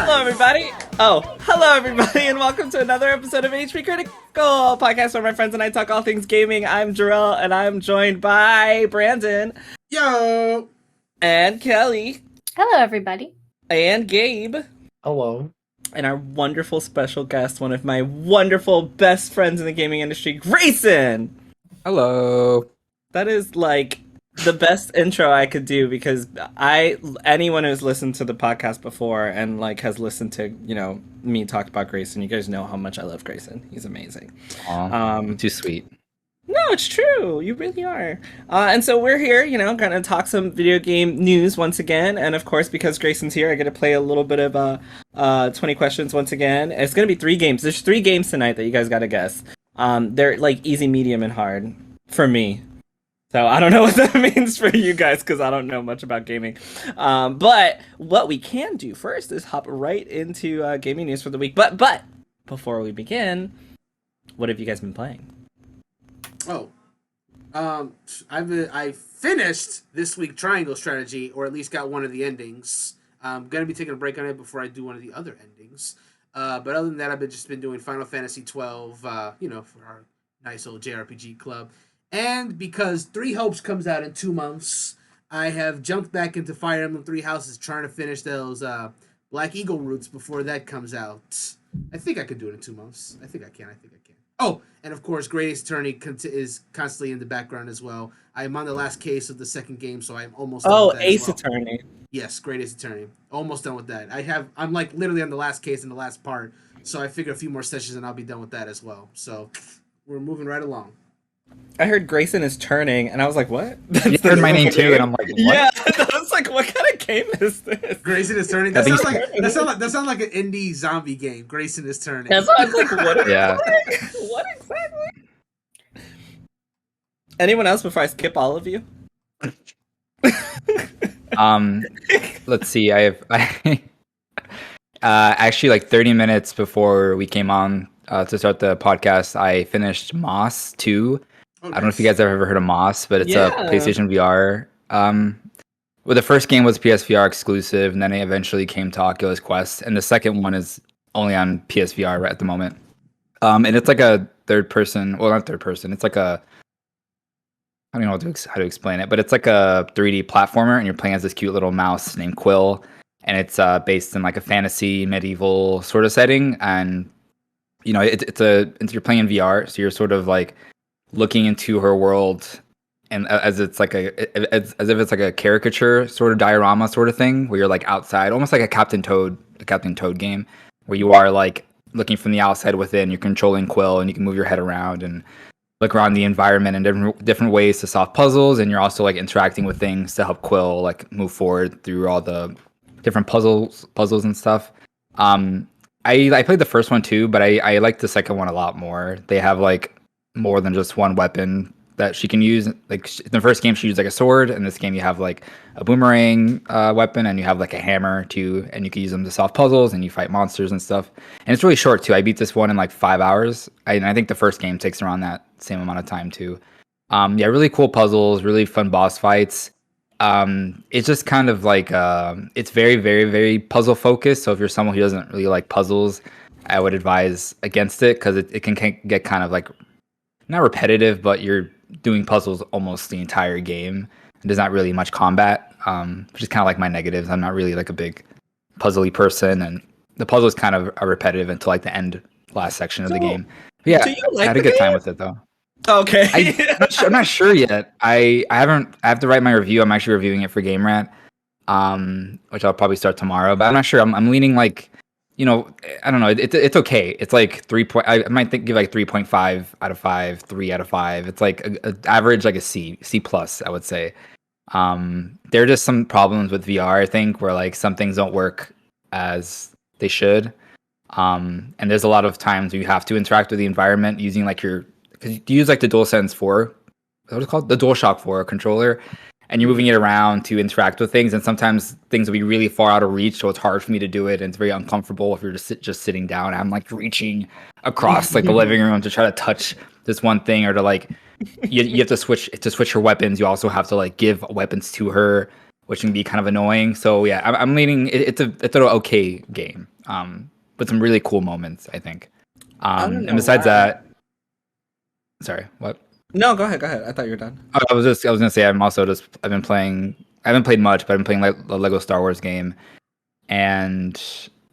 Hello, everybody. Hello, everybody, and welcome to another episode of HPCritical, a podcast where my friends and I talk all things gaming. I'm Jarrell, and I'm joined by Brandon. Yo! And Kelly. Hello, everybody. And Gabe. Hello. And our wonderful special guest, one of my wonderful best friends in the gaming industry, Greysun. Hello. That is like the best intro I could do, because anyone who's listened to the podcast before and like has listened to, me talk about Greysun, you guys know how much I love Greysun. He's amazing. Aww, too sweet. No, it's true. You really are. And so we're here, gonna talk some video game news once again. And of course, because Greysun's here, I get to play a little bit of 20 questions once again. It's gonna be 3 games. There's 3 games tonight that you guys gotta guess. They're like easy, medium, and hard for me. So I don't know what that means for you guys, because I don't know much about gaming. But what we can do first is hop right into gaming news for the week. But before we begin, what have you guys been playing? I finished this week Triangle Strategy, or at least got one of the endings. I'm gonna be taking a break on it before I do one of the other endings. But other than that, I've just been doing Final Fantasy 12, for our nice old JRPG club. And because Three Hopes comes out in 2 months, I have jumped back into Fire Emblem Three Houses trying to finish those Black Eagle routes before that comes out. I think I could do it in 2 months. I think I can. Oh, and of course, Greatest Attorney is constantly in the background as well. I'm on the last case of the second game, so I'm almost done with that Ace as well. Attorney. Yes, Greatest Attorney. Almost done with that. I'm like literally on the last case in the last part, so I figure a few more sessions and I'll be done with that as well. So we're moving right along. I heard Greysun is turning, and I was like, what? You heard my name too, and I'm like, what? Yeah, I was like, what kind of game is this? Greysun is turning. That sounds like an indie zombie game. Greysun is turning. That's what I was like, what? Yeah. What exactly? Anyone else before I skip all of you? Let's see. I actually, like 30 minutes before we came on to start the podcast, I finished Moss 2. Oh, I don't know if you guys have ever heard of Moss, but it's a PlayStation VR. Well, the first game was PSVR exclusive, and then it eventually came to Oculus Quest, and the second one is only on PSVR right at the moment. And it's like a third person. Well, not third person. It's like a, I don't know how to explain it, but it's like a 3D platformer, and you're playing as this cute little mouse named Quill, and it's based in like a fantasy medieval sort of setting, and you're playing in VR, so you're sort of like looking into her world, and as if it's like a caricature sort of diorama sort of thing, where you're like outside, almost like a Captain Toad game, where you are like looking from the outside within. You're controlling Quill, and you can move your head around and look around the environment in different ways to solve puzzles, and you're also like interacting with things to help Quill like move forward through all the different puzzles and stuff. I played the first one too, but I like the second one a lot more. They have like more than just one weapon that she can use. Like in the first game, she used like a sword. In this game, you have like a boomerang weapon, and you have like a hammer too, and you can use them to solve puzzles, and you fight monsters and stuff. And it's really short too. I beat this one in like 5 hours. I think the first game takes around that same amount of time too. Really cool puzzles, really fun boss fights. It's just kind of like it's very, very, very puzzle focused. So if you're someone who doesn't really like puzzles, I would advise against it, because it can get kind of like not repetitive, but you're doing puzzles almost the entire game. There's not really much combat, which is kind of like my negatives. I'm not really like a big puzzly person, and the puzzles kind of are repetitive until like the last section of the game. But yeah, I had a good time with it though. Okay. I'm not sure yet. I have to write my review. I'm actually reviewing it for Game Rat, which I'll probably start tomorrow. But I'm not sure. I'm leaning like, I don't know. It's okay. It's like 3. I might give like 3.5 out of 5, 3 out of 5. It's like a average, like a C plus, I would say. There are just some problems with VR, I think, where like some things don't work as they should. And there's a lot of times where you have to interact with the environment using like because you use like the DualSense 4, what it's called, the DualShock 4 controller, and you're moving it around to interact with things, and sometimes things will be really far out of reach, so it's hard for me to do it, and it's very uncomfortable if you're just sitting down. I'm like reaching across like the living room to try to touch this one thing, or to like you have to switch her weapons. You also have to like give weapons to her, which can be kind of annoying. So yeah, I'm leaning. It's an okay game, with some really cool moments, I think. And besides that, sorry, what? No, go ahead. I thought you were done. I was gonna say I've been playing. I haven't played much, but I've been playing the Lego Star Wars game, and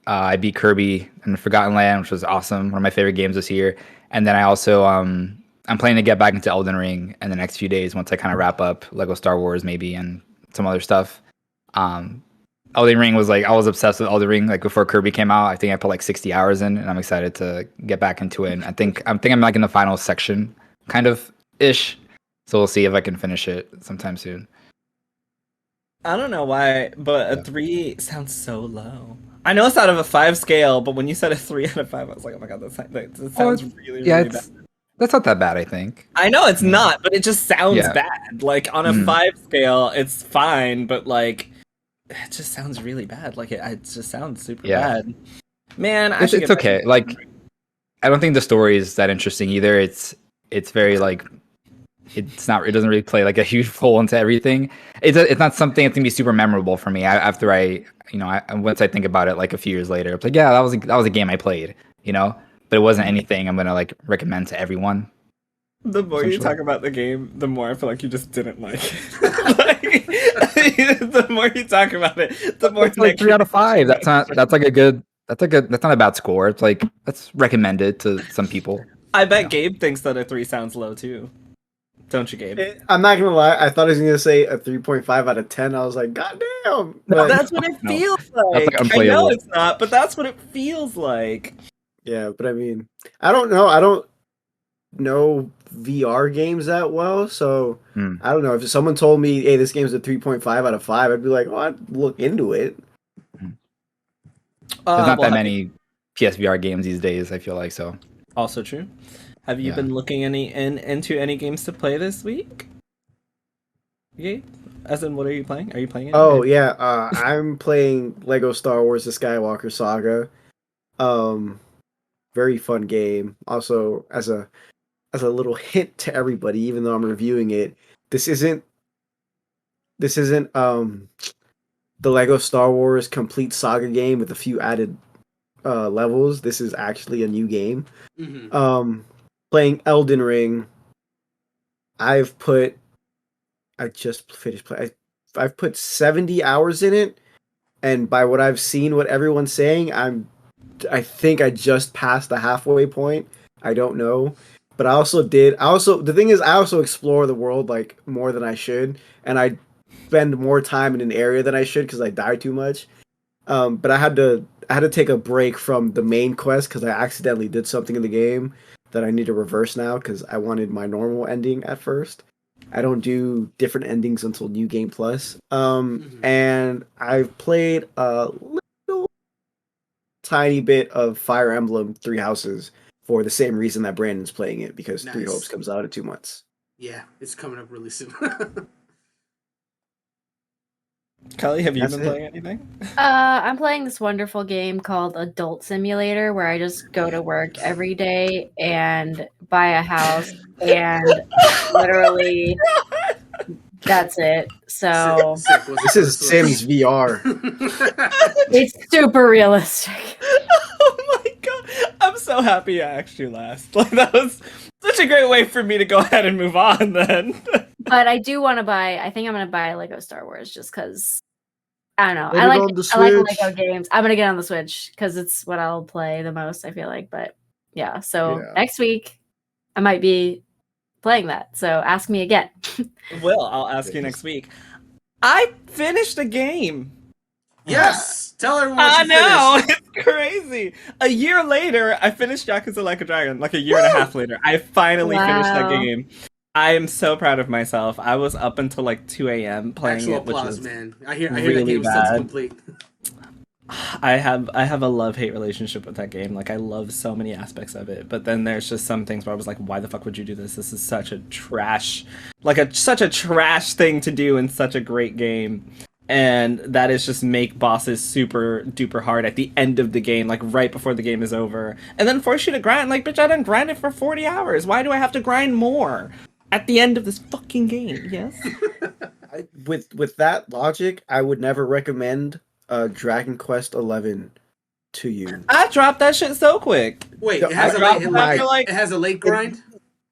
I beat Kirby and Forgotten Land, which was awesome. One of my favorite games this year. And then I also I'm planning to get back into Elden Ring in the next few days once I kind of wrap up Lego Star Wars maybe and some other stuff. Elden Ring was like, I was obsessed with Elden Ring like before Kirby came out. I think I put like 60 hours in, and I'm excited to get back into it. And I think I'm like in the final section, kind of ish. So we'll see if I can finish it sometime soon. I don't know why, but a 3 sounds so low. I know it's out of a 5 scale, but when you said a 3 out of 5, I was like, oh my god, that sounds really bad. That's not that bad, I think. I know it's not, but it just sounds bad. Like on a 5 scale, it's fine, but like it just sounds really bad. Like it just sounds super bad. Man, it's okay. Like I don't think the story is that interesting either. It's very like it doesn't really play like a huge role into everything. It's not something that's gonna be super memorable for me. After once I think about it like a few years later, it's like that was a game I played, but it wasn't anything I'm gonna like recommend to everyone. The more you talk about the game, the more I feel like you just didn't like it. The more you talk about it, the more it's like 3 out of 5. That's not a bad score. It's like that's recommended to some people. I bet Gabe thinks that a 3 sounds low too. Don't you, Gabe? I'm not gonna lie. I thought I was gonna say a 3.5 out of 10. I was like, God damn! But that's what it feels like. I know it's not, but that's what it feels like. Yeah, but I mean, I don't know. I don't know VR games that well, so I don't know. If someone told me, "Hey, this game's a 3.5 out of 5," I'd be like, "Oh, I'd look into it." There's not that many PSVR games these days. I feel like so. Also true. Have you been looking into any games to play this week? Yeah. As in, what are you playing? Are you playing it? Oh yeah, I'm playing Lego Star Wars: The Skywalker Saga. Very fun game. Also, as a little hint to everybody, even though I'm reviewing it, this isn't the Lego Star Wars complete saga game with a few added levels. This is actually a new game. Mm-hmm. Playing Elden Ring. I just finished playing. I've put 70 hours in it, and by what I've seen, what everyone's saying, I think I just passed the halfway point. I don't know. But the thing is, I also explore the world like more than I should, and I spend more time in an area than I should because I die too much. But I had to take a break from the main quest because I accidentally did something in the game that I need to reverse now because I wanted my normal ending at first. I don't do different endings until New Game Plus. And I've played a little tiny bit of Fire Emblem Three Houses for the same reason that Brandon's playing it, because Three Hopes comes out in 2 months. Yeah, it's coming up really soon. Kelly, have you been playing anything? I'm playing this wonderful game called Adult Simulator, where I just go to work every day and buy a house, and literally that's it. So this is Sims VR. It's super realistic. Oh my god! I'm so happy I asked you last. Like that was such a great way for me to go ahead and move on then. But I do want to buy. I think I'm gonna buy Lego Star Wars just because. I don't know. I like Lego games. I'm gonna get on the Switch because it's what I'll play the most, I feel like. But yeah, so next week I might be playing that. So ask me again. I'll ask you next week. I finished a game. Yes! Tell everyone I know! It's crazy! A year later, I finished Yakuza Like a Dragon. Like a year and a half later. I finally finished that game. I am so proud of myself. I was up until like 2 a.m. playing Actual it, which applause, was man. I hear really that game bad. is complete. I have a love-hate relationship with that game. Like I love so many aspects of it, but then there's just some things where I was like, why the fuck would you do this? This is such a trash, such a trash thing to do in such a great game. And that is just make bosses super duper hard at the end of the game, like right before the game is over, and then force you to grind. Like, bitch, I done grinded for 40 hours. Why do I have to grind more at the end of this fucking game? Yes. with that logic, I would never recommend Dragon Quest 11 to you. I dropped that shit so quick. Wait, No, it has like it has a late grind.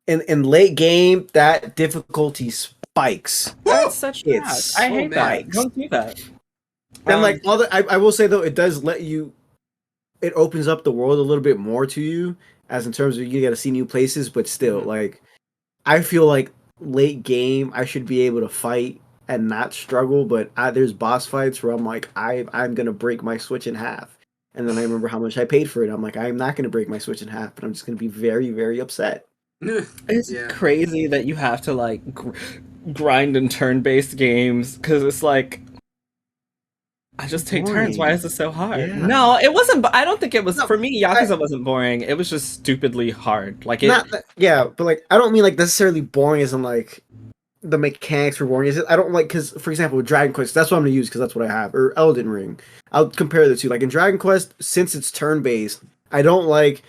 In late game, that difficulty spikes. That's such trash. I hate that. Spikes. Don't do that. And like I will say though, it does let you. It opens up the world a little bit more to you, as in terms of you got to see new places. But still, like, I feel like late game, I should be able to fight and not struggle. But there's boss fights where I'm like, I'm gonna break my Switch in half, and then I remember how much I paid for it. I'm like, I'm not gonna break my Switch in half, but I'm just gonna be very, very upset. It's crazy that you have to like grind in turn-based games because it's like I just take turns. Why is this so hard? Yeah. No, it wasn't. I don't think it was for me. Yakuza wasn't boring. It was just stupidly hard. Like but like I don't mean like necessarily boring as in like the mechanics were boring. Is it? I don't like because for example, with Dragon Quest, that's what I'm gonna use because that's what I have. Or Elden Ring. I'll compare the two. Like in Dragon Quest, since it's turn-based, I don't like.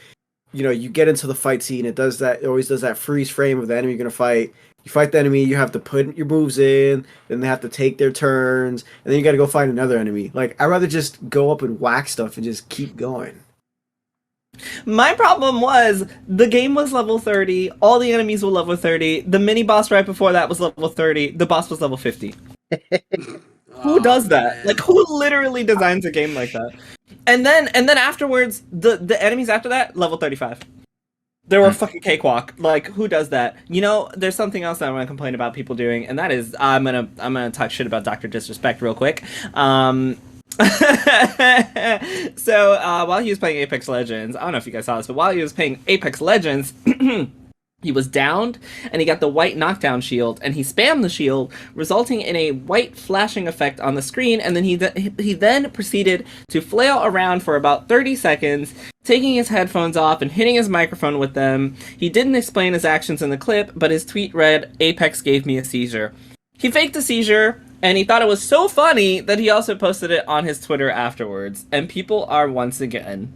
You get into the fight scene, it always does that freeze frame of the enemy you're going to fight. You fight the enemy, you have to put your moves in, then they have to take their turns, and then you got to go find another enemy. Like, I'd rather just go up and whack stuff and just keep going. My problem was the game was level 30, all the enemies were level 30, the mini boss right before that was level 30, the boss was level 50. Who does that? Man. Like, who literally designs a game like that? And then afterwards, the enemies after that, level 35. They were a fucking cakewalk. Like, who does that? There's something else that I want to complain about people doing, and that is I'm gonna talk shit about Dr. Disrespect real quick. So while he was playing Apex Legends, I don't know if you guys saw this, but while he was playing Apex Legends, he was downed, and he got the white knockdown shield, and he spammed the shield, resulting in a white flashing effect on the screen, and then he then proceeded to flail around for about 30 seconds, taking his headphones off and hitting his microphone with them. He didn't explain his actions in the clip, but his tweet read, "Apex gave me a seizure." He faked a seizure, and he thought it was so funny that he also posted it on his Twitter afterwards, and people are once again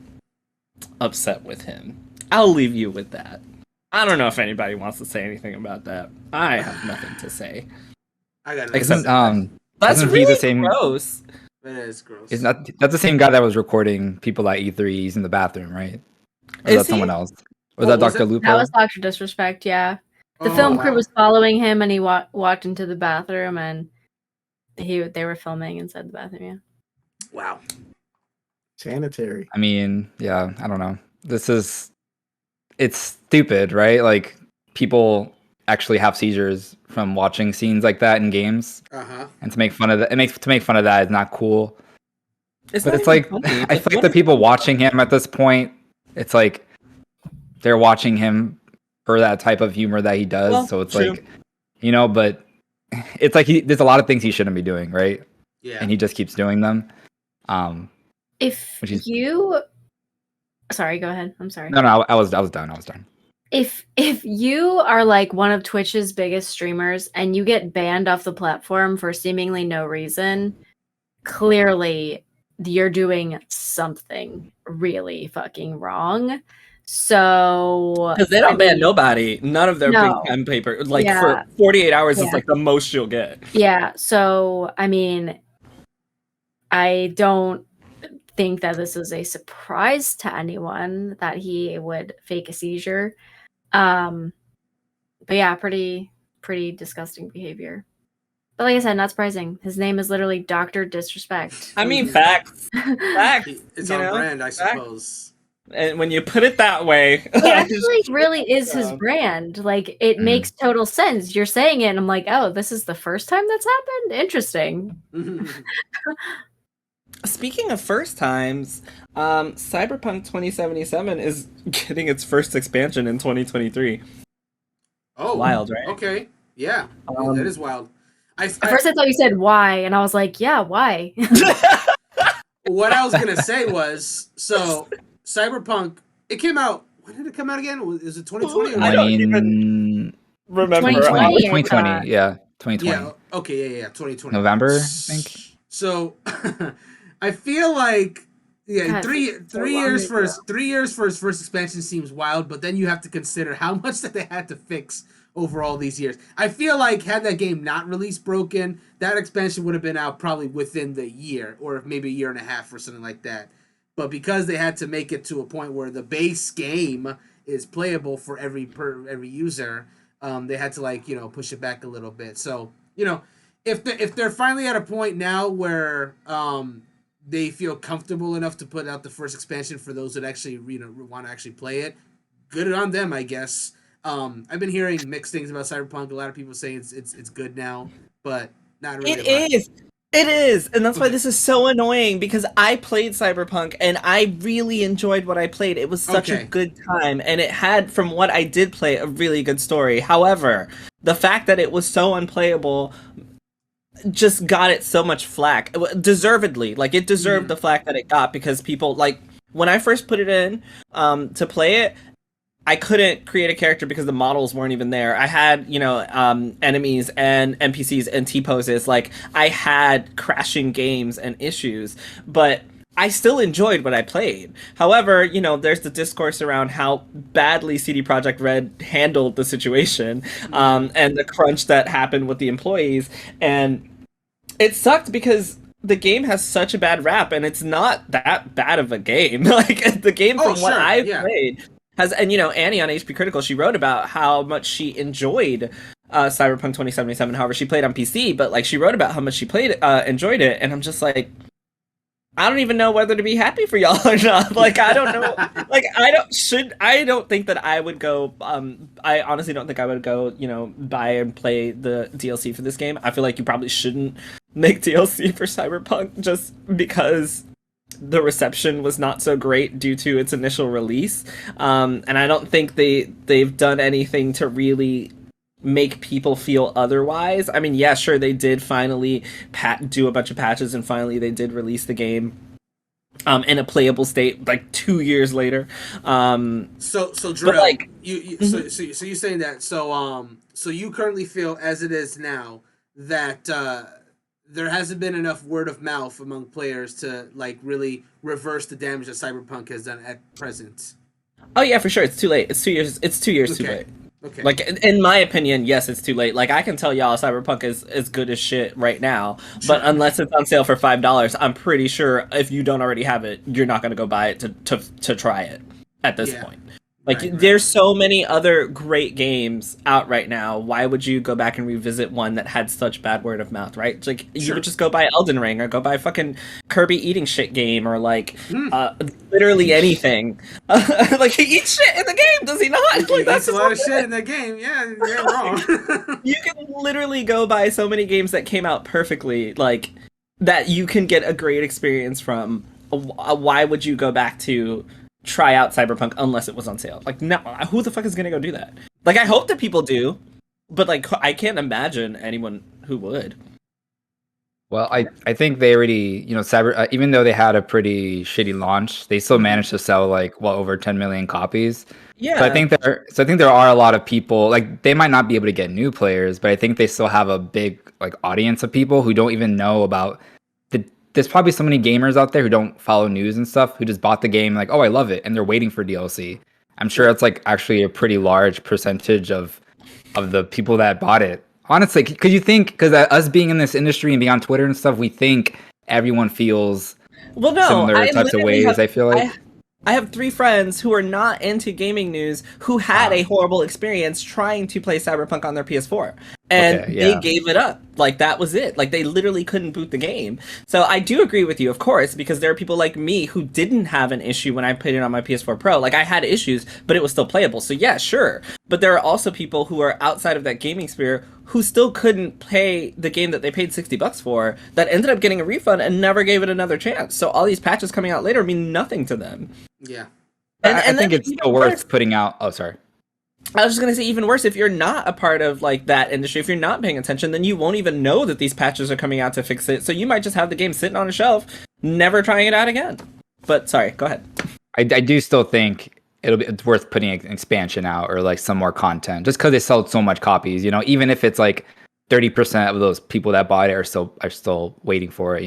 upset with him. I'll leave you with that. I don't know if anybody wants to say anything about that. I have nothing to say. I got except that's really the same, gross. It is gross. That's the same guy that was recording people at E3s in the bathroom, right? Or is that someone else? Was that Dr. Lupo? That was Dr. Disrespect, yeah. The film crew was following him, and he walked into the bathroom, and they were filming inside the bathroom, yeah. Wow. Sanitary. I mean, yeah, I don't know. It's stupid, right? Like, people actually have seizures from watching scenes like that in games. And to make fun of that, to make fun of that is not cool. But it's like, I feel like the people watching him at this point, it's like they're watching him for that type of humor that he does. Well, so it's true. Like, but it's like there's a lot of things he shouldn't be doing, right? Yeah. And he just keeps doing them. Sorry, go ahead. I'm sorry. No, I was done. If you are like one of Twitch's biggest streamers and you get banned off the platform for seemingly no reason, clearly you're doing something really fucking wrong. So because they don't ban nobody, none of their big pen paper, like for 48 hours is like the most you'll get. Yeah. So I mean, I don't think that this is a surprise to anyone that he would fake a seizure. But yeah, pretty disgusting behavior. But like I said, not surprising. His name is literally Dr. Disrespect. I mean, facts. Facts. It's on brand, I suppose. And when you put it that way, it actually really is his brand. Like, it makes total sense. You're saying it, and I'm like, oh, this is the first time that's happened? Interesting. Speaking of first times, Cyberpunk 2077 is getting its first expansion in 2023. Oh, wild, right? Okay, yeah, that is wild. At first, I thought you said why, and I was like, yeah, why? What I was gonna say was, so Cyberpunk, it came out. When did it come out again? Is it 2020? I don't even remember. 2020, yeah, 2020. Yeah, okay, yeah, 2020. November, I think. So. I feel like God, 3 years for his first expansion seems wild, but then you have to consider how much that they had to fix over all these years. I feel like had that game not released broken, that expansion would have been out probably within the year or maybe a year and a half or something like that. But because they had to make it to a point where the base game is playable for every user, they had to push it back a little bit. So if they're finally at a point now where they feel comfortable enough to put out the first expansion for those that actually want to actually play it, good on them, I guess. I've been hearing mixed things about Cyberpunk. A lot of people say it's good now, but not really. It is, and that's why this is so annoying, because I played Cyberpunk and I really enjoyed what I played. It was such a good time, and it had, from what I did play, a really good story. However, the fact that it was so unplayable just got it so much flack, deservedly. Like, it deserved the flack that it got, because people, like, when I first put it in to play it, I couldn't create a character because the models weren't even there. I had, enemies and NPCs and T-poses. Like, I had crashing games and issues, but I still enjoyed what I played. However, there's the discourse around how badly CD Projekt Red handled the situation, and the crunch that happened with the employees. And it sucked because the game has such a bad rap, and it's not that bad of a game. Like, the game what I played has, and Annie on HPCritical, she wrote about how much she enjoyed Cyberpunk 2077. However, she played on PC, but like, she wrote about how much she enjoyed it, and I'm just like, I don't even know whether to be happy for y'all or not. Like, I don't know. Like, I don't think that I would go, I honestly don't think I would go, buy and play the DLC for this game. I feel like you probably shouldn't make DLC for Cyberpunk, just because the reception was not so great due to its initial release. And I don't think they've done anything to really make people feel otherwise. I mean, yeah, sure, they did finally do a bunch of patches, and finally they did release the game in a playable state like 2 years later. So Drill, like, so you're saying that so you currently feel, as it is now, that there hasn't been enough word of mouth among players to like really reverse the damage that Cyberpunk has done at present. Oh yeah, for sure. It's too late. It's 2 years. It's 2 years too late. Okay. Like, in my opinion, yes, it's too late. Like, I can tell y'all Cyberpunk is as good as shit right now, but unless it's on sale for $5, I'm pretty sure if you don't already have it, you're not going to go buy it to try it at this point. Like, there's so many other great games out right now. Why would you go back and revisit one that had such bad word of mouth, right? Like, you would just go buy Elden Ring, or go buy fucking Kirby eating shit game, or like literally anything. Like, he eats shit in the game, does he not? Like, that's a lot of shit in the game. Yeah, you're wrong. You can literally go buy so many games that came out perfectly, like, that you can get a great experience from. Why would you go back to try out Cyberpunk unless it was on sale? Like, no, who the fuck is gonna go do that? Like, I hope that people do, but like, I can't imagine anyone who would. Well, I think they already, even though they had a pretty shitty launch, they still managed to sell like over 10 million copies. Yeah. So I think there are a lot of people, like, they might not be able to get new players, but I think they still have a big like audience of people who don't even know about there's probably so many gamers out there who don't follow news and stuff, who just bought the game like, oh, I love it, and they're waiting for DLC. I'm sure it's like actually a pretty large percentage of the people that bought it. Honestly, because us being in this industry and being on Twitter and stuff, we think everyone feels similar types of ways. I feel like I have 3 friends who are not into gaming news who had a horrible experience trying to play Cyberpunk on their PS4. And they gave it up. Like, that was it. Like, they literally couldn't boot the game. So I do agree with you, of course, because there are people like me who didn't have an issue when I played it on my PS4 Pro. Like, I had issues, but it was still playable. So yeah, sure. But there are also people who are outside of that gaming sphere who still couldn't pay the game that they paid $60 for, that ended up getting a refund and never gave it another chance. So all these patches coming out later mean nothing to them. Yeah. And I think it's still worth putting out. Oh, sorry. I was just going to say, even worse, if you're not a part of like that industry, if you're not paying attention, then you won't even know that these patches are coming out to fix it. So you might just have the game sitting on a shelf, never trying it out again. But sorry, go ahead. I do still think it's worth putting an expansion out, or like some more content, just because they sold so much copies. Even if it's like 30% of those people that bought it are still waiting for it.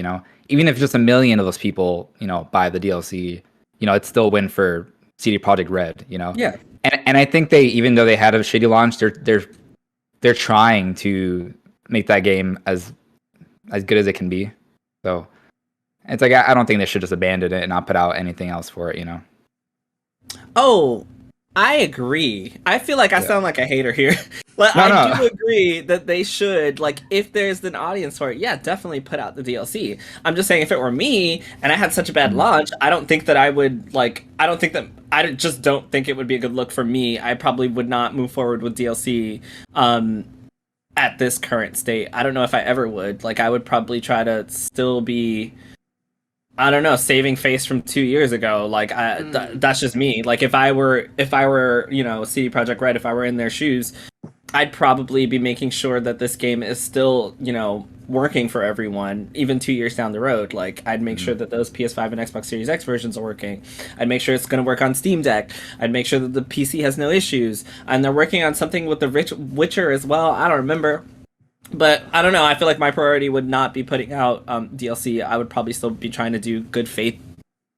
Even if just 1 million of those people buy the DLC, it's still a win for CD Projekt Red. Yeah. And I think even though they had a shitty launch, they're they're trying to make that game as good as it can be. So it's like I don't think they should just abandon it and not put out anything else for it, you know. Oh, I agree. I feel like I sound like a hater here. But No, I no. do agree that they should, like, if there's an audience for it, yeah, definitely put out the DLC. I'm just saying, if it were me and I had such a bad launch, I don't think that I would, like, I just don't think it would be a good look for me. I probably would not move forward with DLC at this current state. I don't know if I ever would. Like, I would probably try to still be, I don't know, saving face from 2 years ago. Like, that's just me. Like, if I were, you know, CD Projekt Red, if I were in their shoes, I'd probably be making sure that this game is still, you know, working for everyone, even 2 years down the road. Like, I'd make sure that those PS5 and Xbox Series X versions are working. I'd make sure it's going to work on Steam Deck. I'd make sure that the PC has no issues. And they're working on something with the Witcher as well. I don't remember. But I don't know. I feel like my priority would not be putting out DLC. I would probably still be trying to do good faith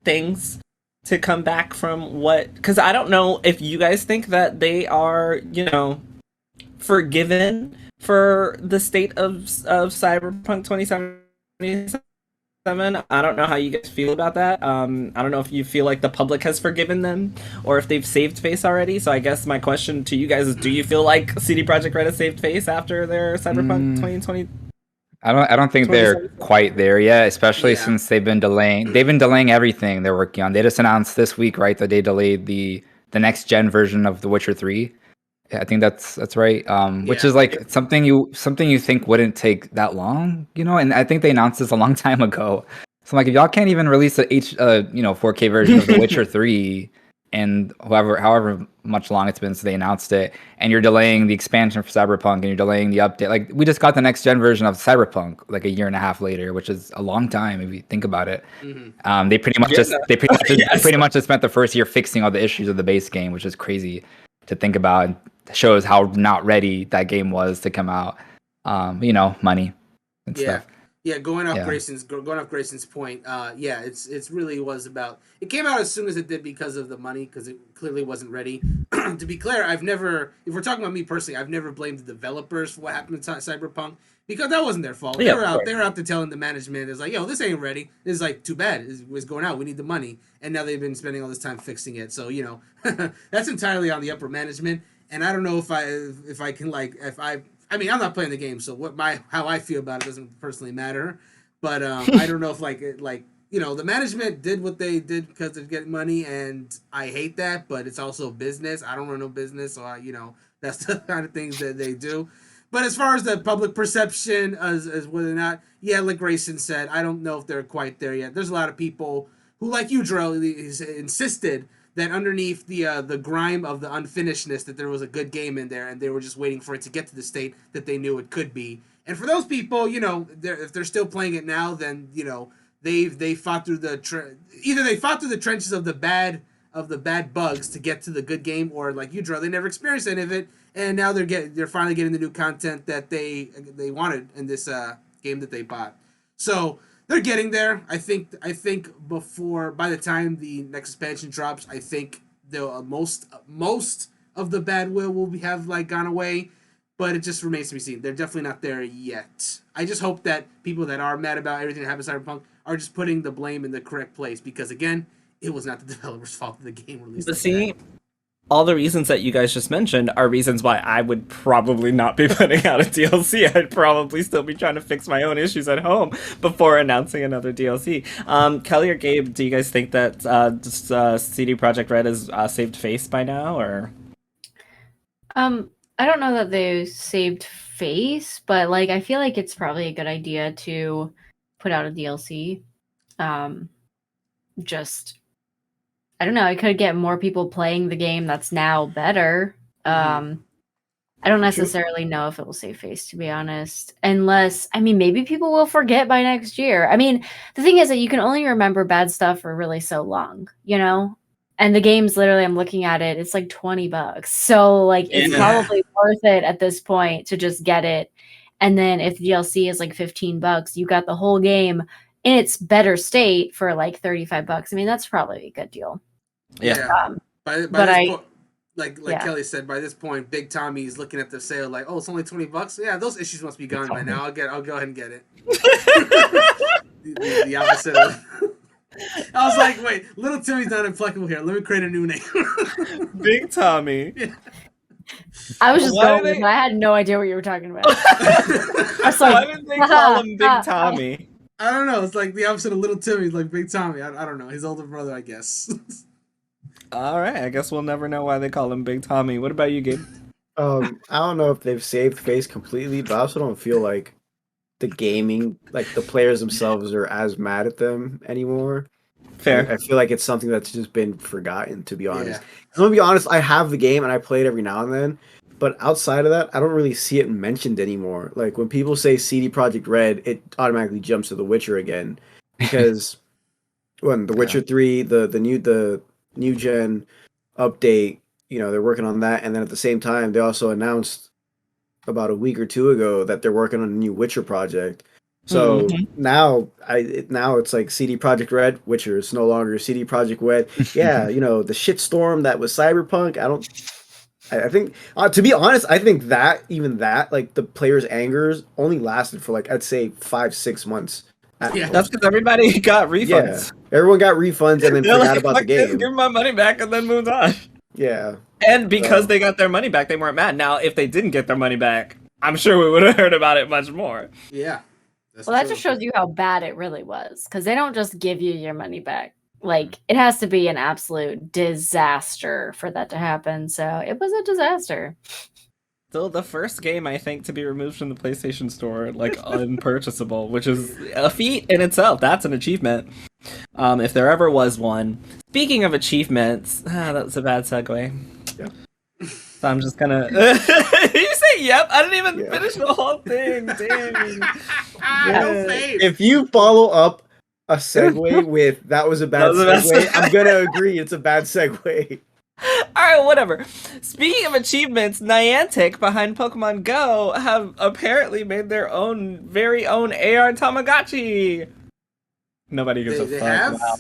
things to come back from what... Because I don't know if you guys think that they are, you know, forgiven for the state of Cyberpunk 2077. I don't know how you guys feel about that. I don't know if you feel like the public has forgiven them or if they've saved face already. So I guess my question to you guys is, do you feel like CD Projekt Red has saved face after their Cyberpunk 2020? I don't think they're quite there yet, especially since they've been delaying everything they're working on. They just announced this week, right, that they delayed the next gen version of The Witcher 3. Yeah, I think that's right. Which is like something you think wouldn't take that long, you know. And I think they announced this a long time ago. So I'm like, if y'all can't even release a 4K version of The Witcher 3, and however much long it's been since they announced it, and you're delaying the expansion for Cyberpunk, and you're delaying the update. Like, we just got the next gen version of Cyberpunk like a year and a half later, which is a long time if you think about it. They pretty much just spent the first year fixing all the issues of the base game, which is crazy to think about. And shows how not ready that game was to come out. You know, money and stuff. Yeah, going off Greyson's point, it's really was about, it came out as soon as it did because of the money, because it clearly wasn't ready. To be clear, if we're talking about me personally, I've never blamed the developers for what happened to Cyberpunk, because that wasn't their fault. They were out there telling the management, it's like, yo, this ain't ready. It's like, too bad. It's going out. We need the money. And now they've been spending all this time fixing it. So, you know, that's entirely on the upper management. And I don't know if I'm not playing the game, so how I feel about it doesn't personally matter. But I don't know if the management did what they did because they're getting money, and I hate that. But it's also business. I don't run no business, so that's the kind of things that they do. But as far as the public perception as whether or not, like Greysun said, I don't know if they're quite there yet. There's a lot of people who, like you, Drell, insisted that underneath the grime of the unfinishedness, that there was a good game in there, and they were just waiting for it to get to the state that they knew it could be. And for those people, if they're still playing it now, then they fought through either they fought through the trenches of the bad bugs to get to the good game, or like you, Drew, they never experienced any of it, and now they're finally getting the new content that they wanted in this game that they bought. So they're getting there. I think by the time the next expansion drops, I think the most of the bad will have gone away, but it just remains to be seen. They're definitely not there yet. I just hope that people that are mad about everything that happened to Cyberpunk are just putting the blame in the correct place, because again, it was not the developers' fault that the game released. But see, all the reasons that you guys just mentioned are reasons why I would probably not be putting out a DLC. I'd probably still be trying to fix my own issues at home before announcing another DLC. Kelly or Gabe, do you guys think that CD Projekt Red has saved face by now, or? I don't know that they saved face, but I feel like it's probably a good idea to put out a DLC. I don't know, I could get more people playing the game that's now better. I don't necessarily know if it will save face, to be honest. Unless, maybe people will forget by next year. The thing is that you can only remember bad stuff for really so long, And the game's literally, I'm looking at it, it's like $20. So it's probably worth it at this point to just get it. And then if the DLC is $15, you got the whole game in its better state for $35. That's probably a good deal. Yeah. like Kelly said, by this point, Big Tommy's looking at the sale like, oh, it's only $20. Yeah, those issues must be gone by now. I'll go ahead and get it. the opposite of. I was like, wait, Little Timmy's not applicable here. Let me create a new name. Big Tommy. Yeah. I was just going with it. I had no idea what you were talking about. I was like, why did they call him Big Tommy? I don't know. It's like the opposite of Little Timmy's like Big Tommy. I don't know. His older brother, I guess. All right. I guess we'll never know why they call him Big Tommy. What about you, Gabe? I don't know if they've saved face completely, but I also don't feel like the players themselves are as mad at them anymore. Fair. I feel like it's something that's just been forgotten, to be honest. Yeah. I'm gonna be honest, I have the game and I play it every now and then, but outside of that, I don't really see it mentioned anymore. Like when people say CD Projekt Red, it automatically jumps to The Witcher again, because when The Witcher 3, the new gen update, they're working on that, and then at the same time, they also announced about a week or two ago that they're working on a new Witcher project. So now it's like CD Projekt Red, Witcher. It's no longer CD Projekt Red. Yeah, the shitstorm that was Cyberpunk. I think to be honest, I think that like the players' angers only lasted for like I'd say 5-6 months. Yeah, that's because everybody got refunds. Yeah, everyone got refunds and then forgot about the game. Give my money back and then moved on. Yeah. And because they got their money back, they weren't mad. Now, if they didn't get their money back, I'm sure we would have heard about it much more. Yeah. That just shows you how bad it really was. Because they don't just give you your money back. Like, it has to be an absolute disaster for that to happen. So, it was a disaster. Still the first game, I think, to be removed from the PlayStation Store, like, unpurchasable, which is a feat in itself. That's an achievement. If there ever was one. Speaking of achievements, that was a bad segue. Yep. So I'm just gonna. You say yep? I didn't even finish the whole thing. Dang. If you follow up a segue with "that was a bad segue," I'm gonna agree it's a bad segue. Alright, whatever. Speaking of achievements, Niantic behind Pokemon Go have apparently made their very own AR Tamagotchi. Nobody gives a fuck. Have? Wow.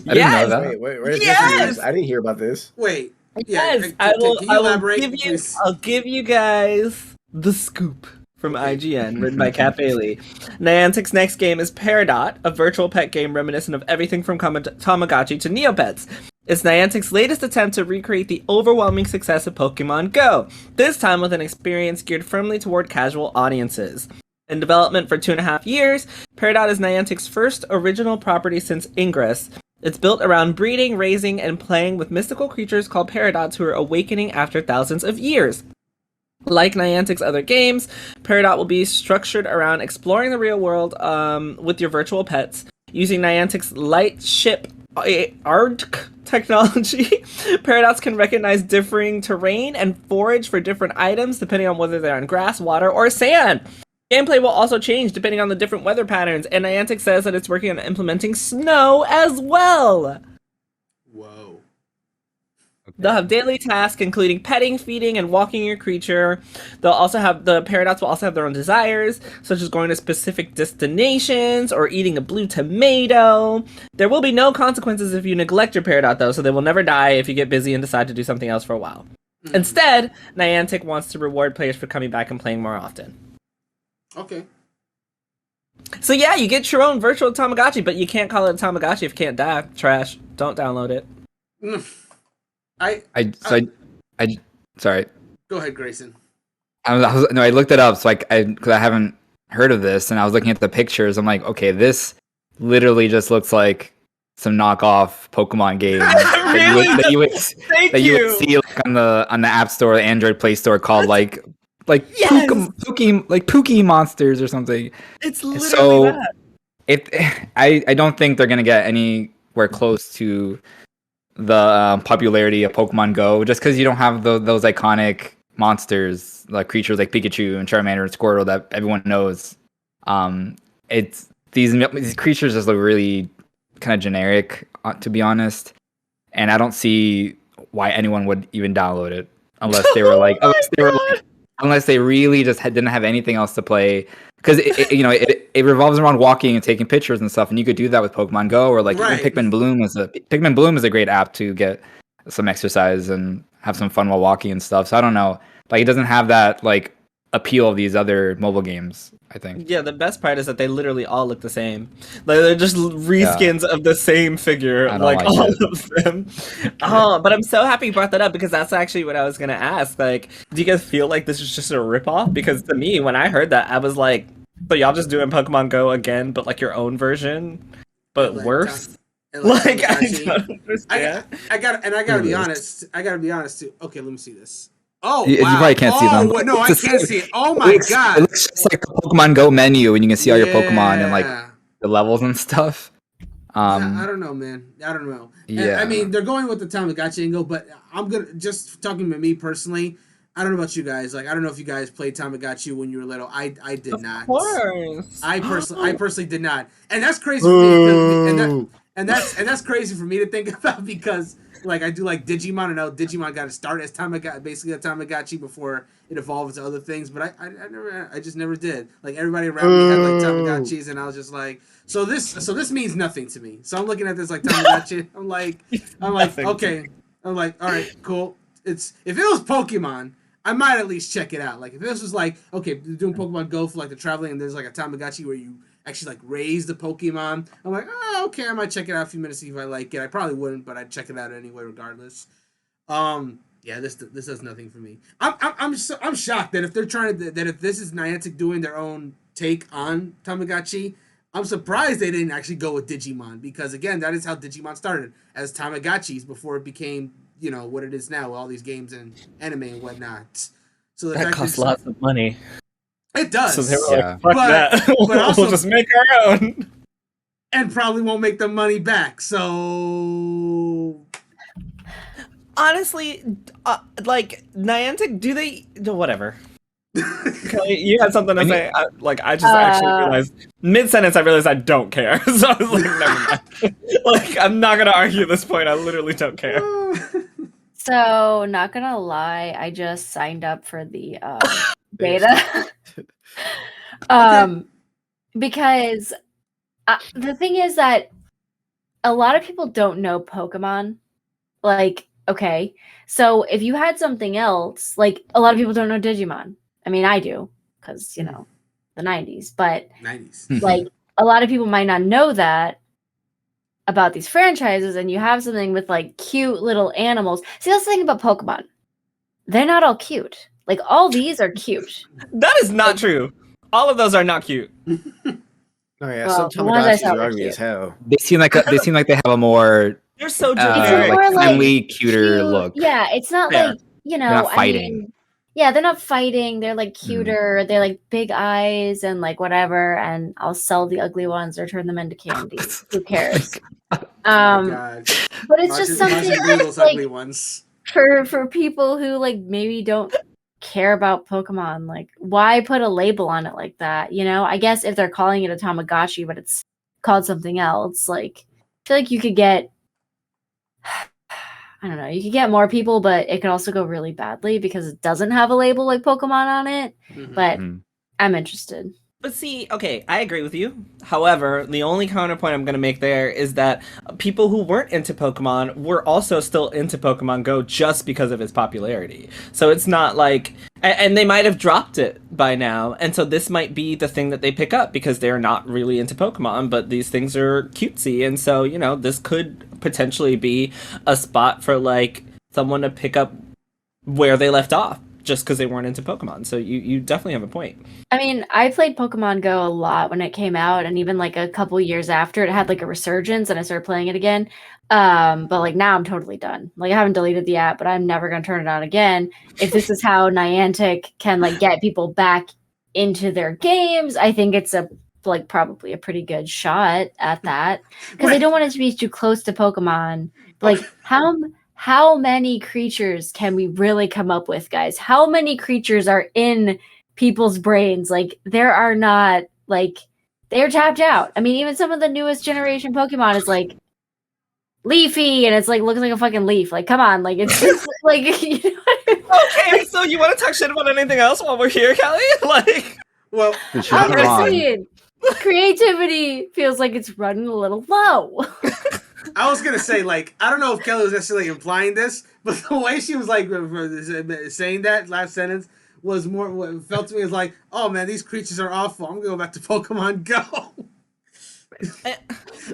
I didn't know that. Wait, yes! I didn't hear about this. Wait. Yes, I will I'll give you guys the scoop from IGN, written by Kat Bailey. Niantic's next game is Peridot, a virtual pet game reminiscent of everything from Tamagotchi to Neopets. It's Niantic's latest attempt to recreate the overwhelming success of Pokemon Go, this time with an experience geared firmly toward casual audiences. In development for 2.5 years, Peridot is Niantic's first original property since Ingress. It's built around breeding, raising, and playing with mystical creatures called Peridots who are awakening after thousands of years. Like Niantic's other games, Peridot will be structured around exploring the real world with your virtual pets. Using Niantic's light ship ARC technology, Peridots can recognize differing terrain and forage for different items depending on whether they're on grass, water, or sand. Gameplay will also change depending on the different weather patterns, and Niantic says that it's working on implementing snow as well. Whoa. They'll have daily tasks including petting, feeding, and walking your creature. The Peridots will also have their own desires, such as going to specific destinations or eating a blue tomato. There will be no consequences if you neglect your Peridot, though, so they will never die if you get busy and decide to do something else for a while. Instead, Niantic wants to reward players for coming back and playing more often. Okay. So yeah, you get your own virtual Tamagotchi, but you can't call it a Tamagotchi if it can't die. Trash. Don't download it. Sorry. Go ahead, Greysun. I looked it up, so because I haven't heard of this, and I was looking at the pictures. I'm like, okay, this literally just looks like some knockoff Pokemon game that you would see like, on the App Store, the Android Play Store, called yes! Pookie monsters or something. It's literally that. I don't think they're gonna get anywhere close to the popularity of Pokemon Go, just because you don't have those iconic monsters, like creatures like Pikachu and Charmander and Squirtle that everyone knows. It's these creatures just look really kind of generic, to be honest, and I don't see why anyone would even download it unless they were like, unless they really just didn't have anything else to play, because it revolves around walking and taking pictures and stuff, and you could do that with Pokemon Go, or even Pikmin Bloom is a great app to get some exercise, and have some fun while walking and stuff. So I don't know. Like, it doesn't have that like appeal of these other mobile games, I think. Yeah, the best part is that they literally all look the same. Like they're just reskins of the same figure, like all of them. Oh, but I'm so happy you brought that up because that's actually what I was gonna ask. Like, do you guys feel like this is just a ripoff? Because to me, when I heard that, I was like, "So y'all just doing Pokemon Go again, but like your own version, but worse." Like I don't understand. I gotta be honest. I gotta be honest too. Okay, let me see this. Oh, you wow. probably can't see them. No, I can't see it. Oh my god! It looks just like the Pokemon Go menu, and you can see all your Pokemon and like the levels and stuff. I don't know, man. I don't know. Yeah. I mean, they're going with the Tamagotchi angle, but I'm gonna just talking to me personally. I don't know about you guys. Like, I don't know if you guys played Tamagotchi when you were little. I did not. Of course. I personally did not, and that's crazy for me. And that's crazy for me to think about because like I do like Digimon. I know Digimon got to start as basically a Tamagotchi before it evolved to other things. But I just never did. Like everybody around me had like Tamagotchis, and I was just like, so this means nothing to me. So I'm looking at this like Tamagotchi. I'm like, okay. I'm like, all right, cool. If it was Pokemon, I might at least check it out. Like if this was like, okay, doing Pokemon Go for like the traveling, and there's like a Tamagotchi where you actually like raise the Pokemon. I'm like, oh, okay, I might check it out a few minutes, see if I like it. I probably wouldn't, but I'd check it out anyway, regardless. Yeah, this does nothing for me. I'm shocked that if they're trying to if this is Niantic doing their own take on Tamagotchi, I'm surprised they didn't actually go with Digimon because again, that is how Digimon started as Tamagotchis before it became what it is now with all these games and anime and whatnot. So that costs lots of money. It does. So they were like, fuck that. But also, we'll just make our own. And probably won't make the money back. So honestly, like Niantic, do they whatever. Okay, you had something to say. I just actually realized mid-sentence I realized I don't care. So I was like, never mind. Like, I'm not gonna argue this point. I literally don't care. So, not gonna lie, I just signed up for the beta. Because the thing is that a lot of people don't know Pokemon. Like, okay, so if you had something else, like a lot of people don't know Digimon. I mean, I do, because, the 90s. But, 90s. like, a lot of people might not know that about these franchises, and you have something with, like, cute little animals. See, that's the thing about Pokemon. They're not all cute. Like, all these are cute. That is not true. All of those are not cute. Oh, yeah, some Tamagotchis are ugly as hell. They seem like they have a more... They're so generic. like friendly, cuter cute look. Yeah, it's not like, they're not fighting. I mean, yeah, they're not fighting. They're like cuter. They're like big eyes and like whatever. And I'll sell the ugly ones or turn them into candy. Who cares? But it's just something that's like ugly ones. for people who like maybe don't care about Pokemon. Like, why put a label on it like that? I guess if they're calling it a Tamagotchi, but it's called something else, like I feel like you could get. I don't know. You could get more people, but it could also go really badly because it doesn't have a label like Pokemon on it. Mm-hmm. But I'm interested. But see, okay, I agree with you. However, the only counterpoint I'm going to make there is that people who weren't into Pokemon were also still into Pokemon Go just because of its popularity. So it's not like... And they might have dropped it by now, and so this might be the thing that they pick up because they're not really into Pokemon, but these things are cutesy, and so, this could potentially be a spot for, like, someone to pick up where they left off. Just because they weren't into Pokemon. So you definitely have a point. I mean, I played Pokemon Go a lot when it came out, and even like a couple years after it had like a resurgence and I started playing it again. But like now I'm totally done. Like I haven't deleted the app, but I'm never gonna turn it on again. If this is how Niantic can like get people back into their games, I think it's probably a pretty good shot at that. Because they don't want it to be too close to Pokemon. Like how many creatures can we really come up with, guys? How many creatures are in people's brains? Like, there are not, like, they're tapped out. I mean, even some of the newest generation Pokemon is, like, leafy, and it's, like, looks like a fucking leaf. Like, come on. Like, it's just, like, you know what I mean? Okay, so you want to talk shit about anything else while we're here, Callie? Like, well, I'm just saying, creativity feels like it's running a little low. I was gonna say, like, I don't know if Kelly was necessarily implying this, but the way she was like saying that last sentence was more what felt to me as like, oh man, these creatures are awful. I'm gonna go back to Pokemon Go.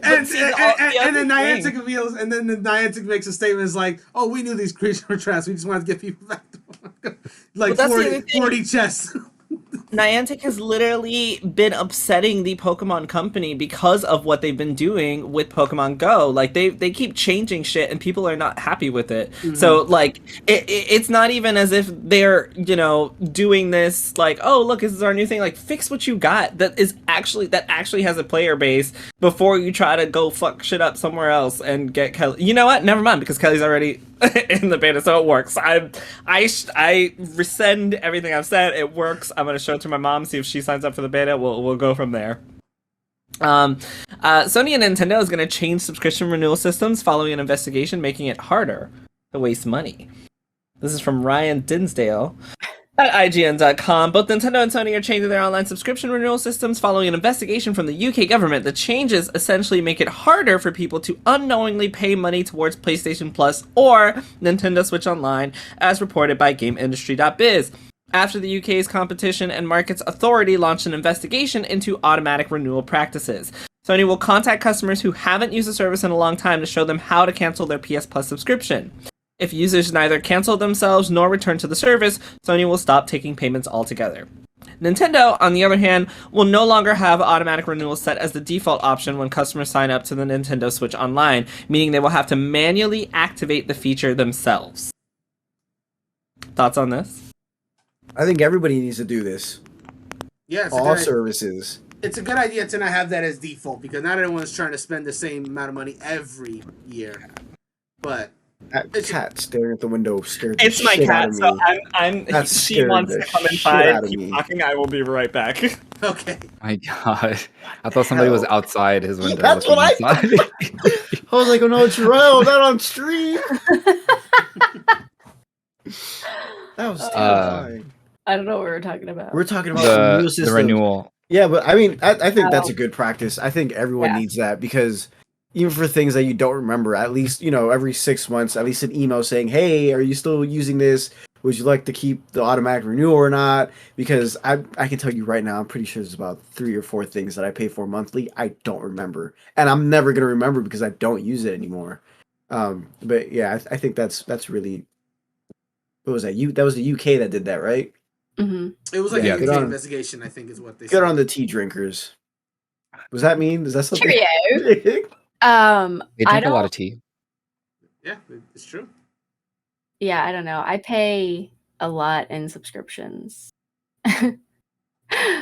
And then Niantic reveals, and then the Niantic makes a statement is like, "Oh, we knew these creatures were trash. We just wanted to get people back to Pokemon Go." Like 40 chests. Niantic has literally been upsetting the Pokemon company because of what they've been doing with Pokemon Go. Like they keep changing shit and people are not happy with it. Mm-hmm. So like it's not even as if they're, you know, doing this like, oh look, this is our new thing. Like fix what you got that actually has a player base before you try to go fuck shit up somewhere else and get Kelly. You know what? Never mind, because Kelly's already in the beta, so it works. I rescind everything I've said. It works. I'm gonna show it to my mom, see if she signs up for the beta. We'll go from there. Sony and Nintendo is gonna change subscription renewal systems following an investigation, making it harder to waste money. This is from Ryan Dinsdale at IGN.com. Both Nintendo and Sony are changing their online subscription renewal systems following an investigation from the UK government. The changes essentially make it harder for people to unknowingly pay money towards PlayStation Plus or Nintendo Switch Online, as reported by GameIndustry.biz. After the UK's Competition and Markets Authority launched an investigation into automatic renewal practices. Sony will contact customers who haven't used the service in a long time to show them how to cancel their PS Plus subscription. If users neither cancel themselves nor return to the service, Sony will stop taking payments altogether. Nintendo, on the other hand, will no longer have automatic renewals set as the default option when customers sign up to the Nintendo Switch Online, meaning they will have to manually activate the feature themselves. Thoughts on this? I think everybody needs to do this. Yeah, all services. It's a good idea to not have that as default because not everyone's trying to spend the same amount of money every year. But that cat staring at the window scared It's my cat, so she wants to come inside. Keep talking. I will be right back. Okay. My God, I thought somebody was outside his window. That's what I thought. I was like, oh no, Jarrell, not on stream. That was terrifying. I don't know what we're talking about. We're talking about the renewal. Yeah, but I mean, I think that's a good practice. I think everyone needs that because even for things that you don't remember, at least, you know, every 6 months, at least an email saying, hey, are you still using this? Would you like to keep the automatic renewal or not? Because I can tell you right now, I'm pretty sure there's about 3 or 4 things that I pay for monthly I don't remember. And I'm never going to remember because I don't use it anymore. But yeah, I think that's really... What was that? That was the UK that did that, right? Mm-hmm. It was like a UK investigation, I think is what they said. Good on the tea drinkers. Was that mean? Is that something? Cheerio. They drink a lot of tea. Yeah, it's true. Yeah, I don't know. I pay a lot in subscriptions. I'm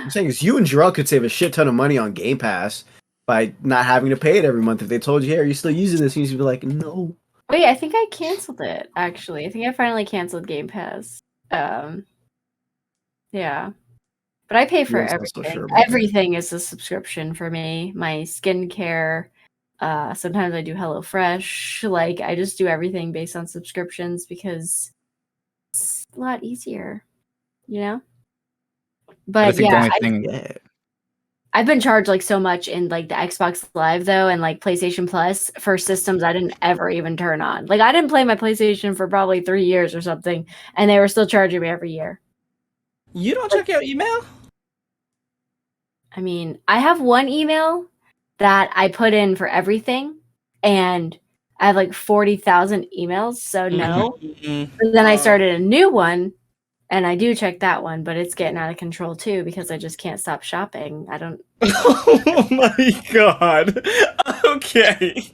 saying is you and Jarrell could save a shit ton of money on Game Pass by not having to pay it every month. If they told you, hey, are you still using this? And you'd be like, no. Wait, I think I canceled it, actually. I think I finally canceled Game Pass. Yeah. But I pay for everything. So everything is a subscription for me. My skincare. Sometimes I do HelloFresh. Like, I just do everything based on subscriptions because it's a lot easier, you know? But yeah, I've been charged like so much in like the Xbox Live though, and like PlayStation Plus for systems I didn't ever even turn on. Like I didn't play my PlayStation for probably 3 years or something, and they were still charging me every year. You don't check your email? I mean, I have one email that I put in for everything, and I have like 40,000 emails, so no. Mm-hmm. But then I started a new one, and I do check that one, but it's getting out of control too because I just can't stop shopping. I don't. Oh my God. Okay.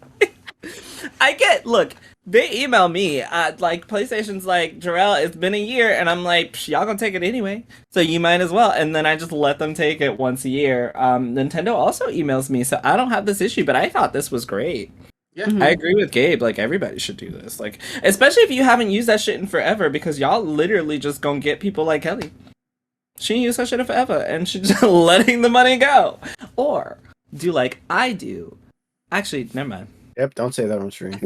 Look, they email me like PlayStation's like, Jarrell, it's been a year, and I'm like, y'all gonna take it anyway, so you might as well. And then I just let them take it once a year. Nintendo also emails me, so I don't have this issue, but I thought this was great. Yeah, I agree with Gabe. Like, everybody should do this. Like, especially if you haven't used that shit in forever, because y'all literally just gonna get people like Kelly. She ain't used that shit in forever, and she's just letting the money go. Or do like I do. Actually, never mind. Yep, don't say that on stream.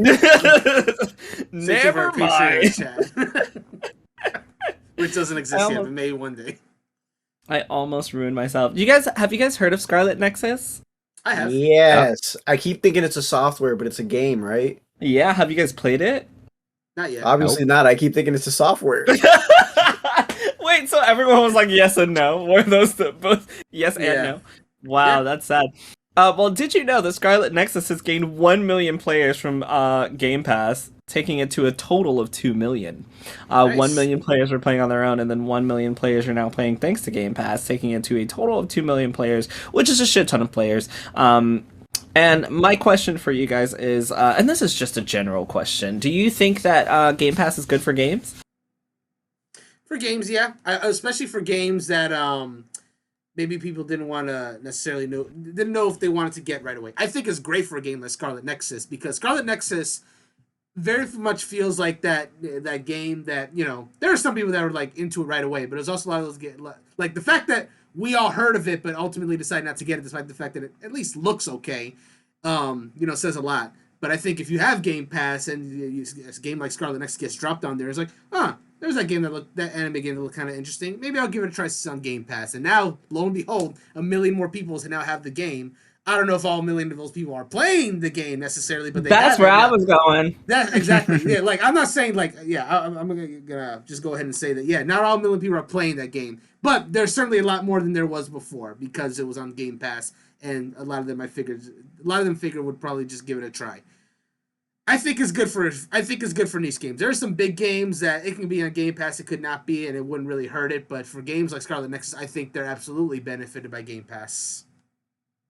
Never mind. Which doesn't exist yet, but maybe one day. I almost ruined myself. Have you guys heard of Scarlet Nexus? I have. Yes. I keep thinking it's a software, but it's a game, right? Yeah, have you guys played it? Not yet. Obviously not. I keep thinking it's a software. Wait, so everyone was like yes and no? Were those both yes and no? Wow, that's sad. Well, did you know that Scarlet Nexus has gained 1 million players from Game Pass, taking it to a total of 2 million. Nice. 1 million players were playing on their own, and then 1 million players are now playing thanks to Game Pass, taking it to a total of 2 million players, which is a shit ton of players. And my question for you guys is, and this is just a general question, do you think that Game Pass is good for games? For games, yeah. Especially for games that maybe people didn't want to necessarily didn't know if they wanted to get right away. I think it's great for a game like Scarlet Nexus, because Scarlet Nexus very much feels like that game that, you know, there are some people that are like into it right away, but there's also a lot of those like the fact that we all heard of it but ultimately decided not to get it despite the fact that it at least looks okay, you know, says a lot. But I think if you have Game Pass and a game like Scarlet Nexus gets dropped on there, it's like, there's that anime game that looked kind of interesting. Maybe I'll give it a try on Game Pass. And now, lo and behold, 1 million more people now have the game. I don't know if all 1 million of those people are playing the game necessarily, but that's where I was going. That exactly. Yeah, like I'm not saying like I'm gonna just go ahead and say that not all 1 million people are playing that game, but there's certainly a lot more than there was before because it was on Game Pass, and a lot of them figured would probably just give it a try. I think it's good for niche games. There are some big games that it can be on Game Pass, it could not be, and it wouldn't really hurt it. But for games like Scarlet Nexus, I think they're absolutely benefited by Game Pass.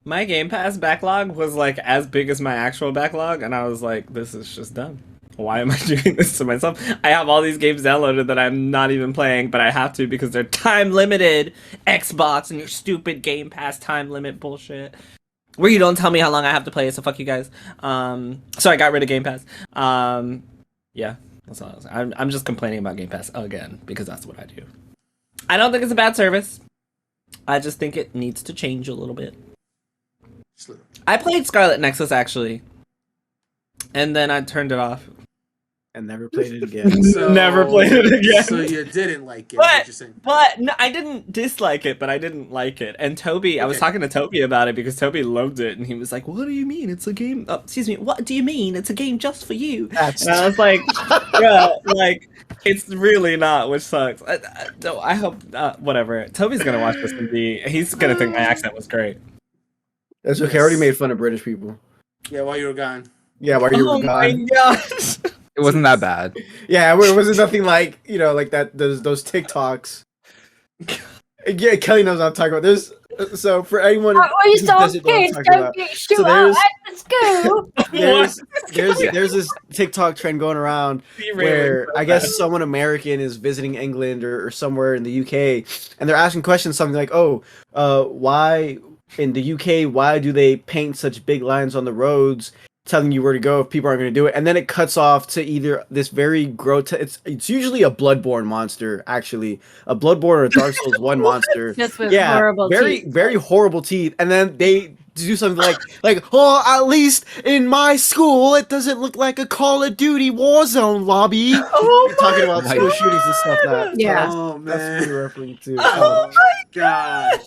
My Game Pass backlog was like as big as my actual backlog, and I was like, this is just dumb. Why am I doing this to myself? I have all these games downloaded that I'm not even playing, but I have to because they're time limited. Xbox and your stupid Game Pass time limit bullshit. Where you don't tell me how long I have to play it, so fuck you guys. So I got rid of Game Pass. Yeah, that's all I was saying. I'm just complaining about Game Pass again, because that's what I do. I don't think it's a bad service. I just think it needs to change a little bit. I played Scarlet Nexus, actually. And then I turned it off. And never played it again. Never played it again. So you didn't like it. But no, I didn't dislike it, but I didn't like it. And Toby, I was talking to Toby about it because Toby loved it, and he was like, "What do you mean it's a game? Oh, excuse me, what do you mean it's a game just for you?" And I was like, "Yeah, like it's really not," which sucks. I hope whatever. Toby's gonna watch this and he's gonna think my accent was great. That's okay. I already made fun of British people. Yeah, while you were gone. Yeah, while you were gone. Oh my gosh. It wasn't that bad. Yeah, it wasn't nothing like, you know, like that. Those TikToks. Yeah, Kelly knows what I'm talking about. There's so for anyone who doesn't know what I'm talking about. So there's this TikTok trend going around where I guess someone American is visiting England or somewhere in the UK, and they're asking questions something like, why in the UK, why do they paint such big lines on the roads telling you where to go if people aren't going to do it? And then it cuts off to either this very grotesque, it's usually a Bloodborne monster, actually, a Bloodborne or a Dark Souls 1 monster. Just with horrible teeth. Very horrible teeth. And then they do something like, oh, at least in my school it doesn't look like a Call of Duty Warzone lobby. Talking about school shootings and stuff like that. Yeah. Oh man, that's what we're referring to. Oh my god,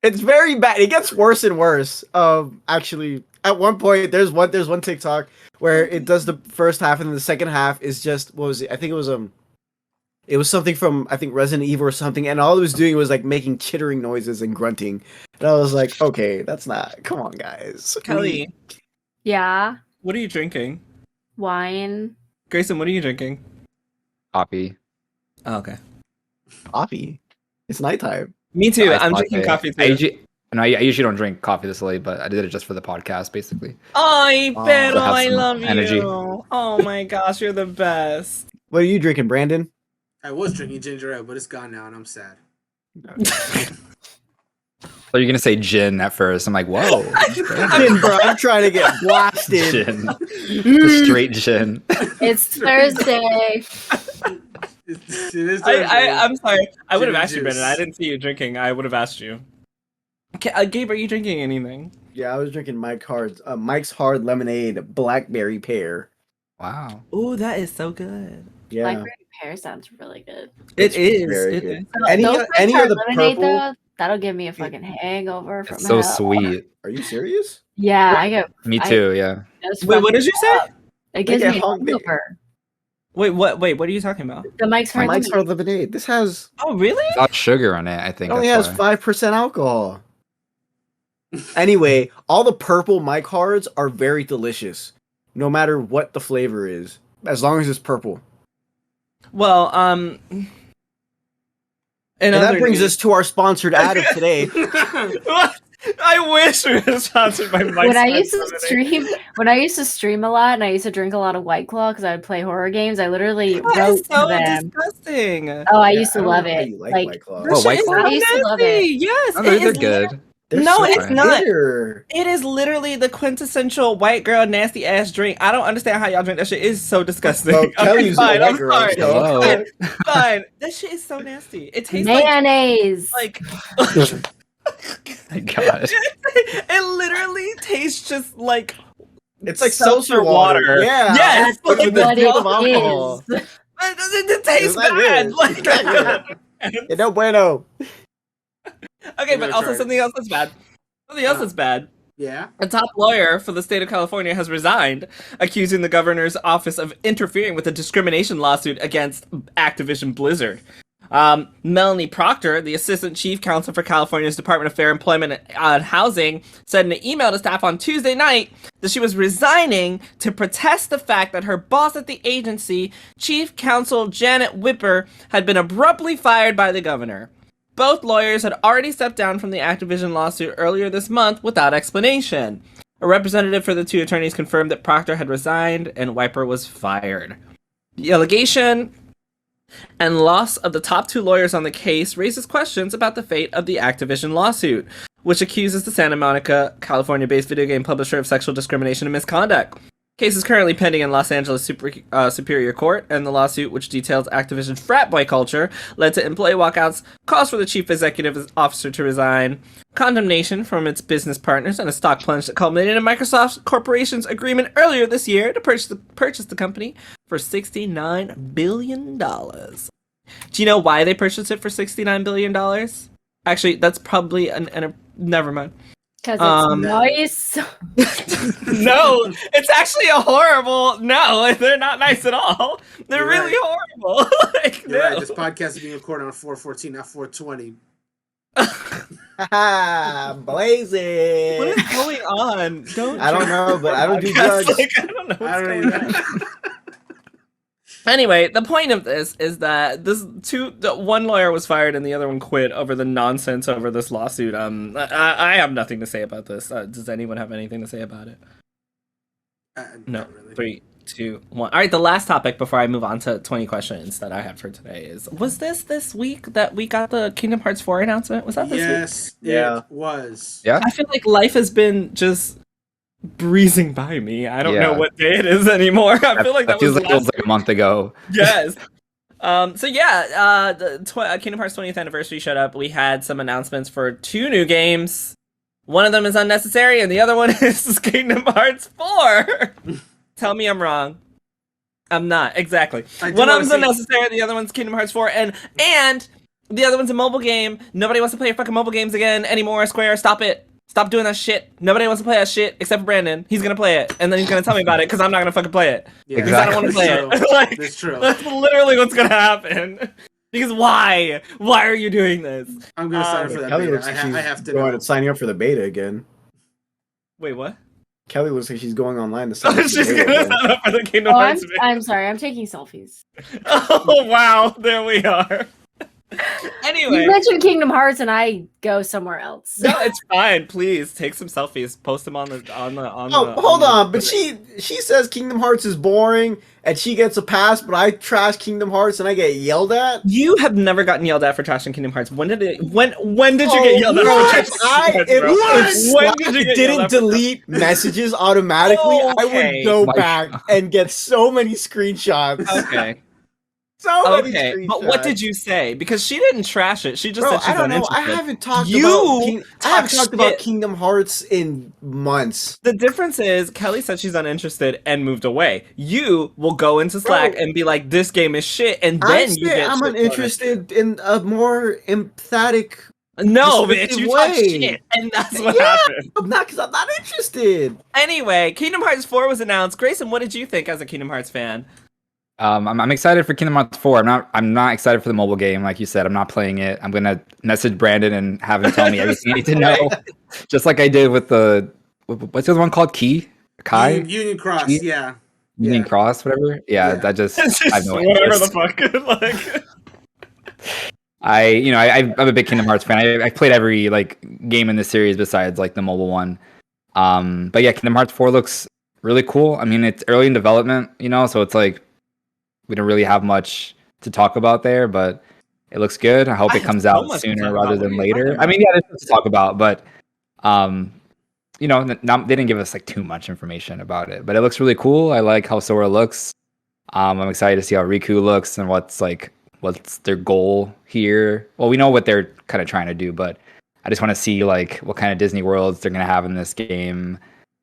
it's very bad. It gets worse and worse. Actually, at one point, there's one TikTok where it does the first half, and then the second half is just, what was it? I think it was something from, I think, Resident Evil or something, and all it was doing was like making chittering noises and grunting. And I was like, okay, that's not. Come on, guys. Kelly. Yeah. What are you drinking? Wine. Greysun, what are you drinking? Coffee. Oh, okay. Coffee. It's nighttime. Me too. I'm drinking coffee too. I usually don't drink coffee this late, but I did it just for the podcast, basically. Ay, pero I love energy. you. Oh my gosh, you're the best. What are you drinking, Brandon? I was drinking ginger ale, but it's gone now, and I'm sad. So you're gonna say gin at first. I'm like, whoa. Gin, bro. I'm trying to get blasted. Gin. The straight gin. It's Thursday. It is Thursday. I'm sorry. I would have asked you, juice. Brendan. I didn't see you drinking. I would have asked you. Gabe, are you drinking anything? Yeah, I was drinking Mike's Hard Lemonade Blackberry Pear. Wow. Ooh, that is so good. Yeah. Blackberry pear sounds really good. It is. Very It good. is. Any Those of the lemonade, purple? though, That'll give me a fucking hangover from It's so hell. sweet. Are you serious? Yeah, I get. Me too. Yeah. Wait, what did you say? It gives me a hungry. hangover. Wait, what are you talking about? The Mike's Hard Mike's Lemonade. Hard Lemonade. This has Oh, really? It's got sugar on it. I think it only that's has why. 5% alcohol. Anyway, all the purple Mike Hards are very delicious, no matter what the flavor is, as long as it's purple. Well, and that brings us to our sponsored ad of today. I wish we were sponsored by Mike's. When I used to stream a lot and I used to drink a lot of White Claw because I would play horror games, I literally wrote to them. Disgusting. Oh, I used to love it. Like White Claw. Oh, White Claw. I used to love it. Yes, Oh, they're good. No, it's not. Bitter. It is literally the quintessential white girl nasty ass drink. I don't understand how y'all drink that shit. It's so disgusting. Well, Kelly's fine. a white I'm girl, sorry. so- Fine. That shit is so nasty. It tastes Mayonnaise. like My God. it literally tastes just like It's like seltzer seltzer water. Yeah. Yes, But with what the it of alcohol. is. it tastes It's not bad. good. Like, No bueno. okay, I'm but gonna also try it. something else that's bad. Something else that's bad. Yeah. A top lawyer for the state of California has resigned, accusing the governor's office of interfering with a discrimination lawsuit against Activision Blizzard. Melanie Proctor, the assistant chief counsel for California's Department of Fair Employment and Housing, said in an email to staff on Tuesday night that she was resigning to protest the fact that her boss at the agency, Chief Counsel Janet Whipper, had been abruptly fired by the governor. Both lawyers had already stepped down from the Activision lawsuit earlier this month without explanation. A representative for the two attorneys confirmed that Proctor had resigned and Whipper was fired. The allegation and loss of the top two lawyers on the case raises questions about the fate of the Activision lawsuit, which accuses the Santa Monica, California-based video game publisher of sexual discrimination and misconduct. Case is currently pending in Los Angeles Superior Court, and the lawsuit, which details Activision's frat boy culture, led to employee walkouts, calls for the chief executive officer to resign, condemnation from its business partners, and a stock plunge that culminated in Microsoft Corporation's agreement earlier this year to purchase the company for $69 billion. Do you know why they purchased it for $69 billion? Actually, that's probably never mind. Because it's nice. No, it's actually a horrible. No, they're not nice at all. They're You're really right. horrible. Like, You're no. right. This podcast is being recorded on 4/14, not 4/20. Blazing. What is going on? I don't know, but I don't do drugs. Like, I don't know what's I don't going even. on. Anyway, the point of this is that one lawyer was fired and the other one quit over the nonsense over this lawsuit. I have nothing to say about this. Does anyone have anything to say about it? No. Not really. 3, 2, 1. All right, the last topic before I move on to 20 questions that I have for today is: was this week that we got the Kingdom Hearts 4 announcement? Was that this week? Yes, Yeah. it was. Yeah. I feel like life has been just breezing by me. I don't know Yeah. what day it is anymore. I feel like that feels was like it was like a month ago. yes. The Kingdom Hearts 20th anniversary showed up. We had some announcements for 2 new games. One of them is unnecessary, and the other one is Kingdom Hearts 4. Tell me I'm wrong. I'm not. Exactly. One of them's unnecessary, the other one's Kingdom Hearts 4, and the other one's a mobile game. Nobody wants to play your fucking mobile games again anymore, Square. Stop it. Stop doing that shit. Nobody wants to play that shit except for Brandon. He's gonna play it, and then he's gonna tell me about it because I'm not gonna fucking play it. Yeah, Because I don't want to play That's it. true. Like, That's true. That's literally what's gonna happen. Because why? Why are you doing this? I'm gonna sign up for that Kelly beta. looks like she's I have to going know. and signing up for the beta again. Wait, what? Kelly looks like she's going online to sign up for She's the beta gonna again. sign up for the Kingdom Oh, Hearts. I'm sorry. I'm taking selfies. Oh wow, there we are. Anyway, You mentioned Kingdom Hearts, and I go somewhere else. no, it's fine. Please take some selfies. Post them on the. Oh, hold on, but she says Kingdom Hearts is boring, and she gets a pass, but I trash Kingdom Hearts and I get yelled at. You have never gotten yelled at for trashing Kingdom Hearts. When did you get yelled at What? for trashing Kingdom Hearts, bro? If When did you Slack get yelled didn't at for delete messages automatically, I Okay. would go My back God. and get so many screenshots. Okay. So many Okay, screenshots. but what did you say? Because she didn't trash it. She just Bro, said she's I don't know. I uninterested. haven't talked You I haven't talk talked about shit. Kingdom Hearts in months. The difference is Kelly said she's uninterested and moved away. You will go into Slack Bro, and be like, "This game is shit," and I then you say get I'm shit uninterested in a more emphatic No, bitch, you talk shit, and that's what happened. I'm not interested. Anyway, Kingdom Hearts 4 was announced. Grayson, what did you think as a Kingdom Hearts fan? I'm excited for Kingdom Hearts 4. I'm not excited for the mobile game, like you said. I'm not playing it. I'm gonna message Brandon and have him tell me everything I need to know, just like I did with the what's the other one called? Kai? Union Cross, Key? yeah. Union Cross, whatever. Yeah, that just I know whatever the fuck. Like, I'm a big Kingdom Hearts fan. I've played every like game in the series besides like the mobile one. But yeah, Kingdom Hearts 4 looks really cool. I mean, it's early in development, so it's like we don't really have much to talk about there, but it looks good. I hope it comes out sooner rather than later. I mean, yeah, there's stuff to talk about, but they didn't give us like too much information about it, but it looks really cool. I like how Sora looks. I'm excited to see how Riku looks and what's their goal here. Well, we know what they're kind of trying to do, but I just want to see like what kind of Disney worlds they're going to have in this game.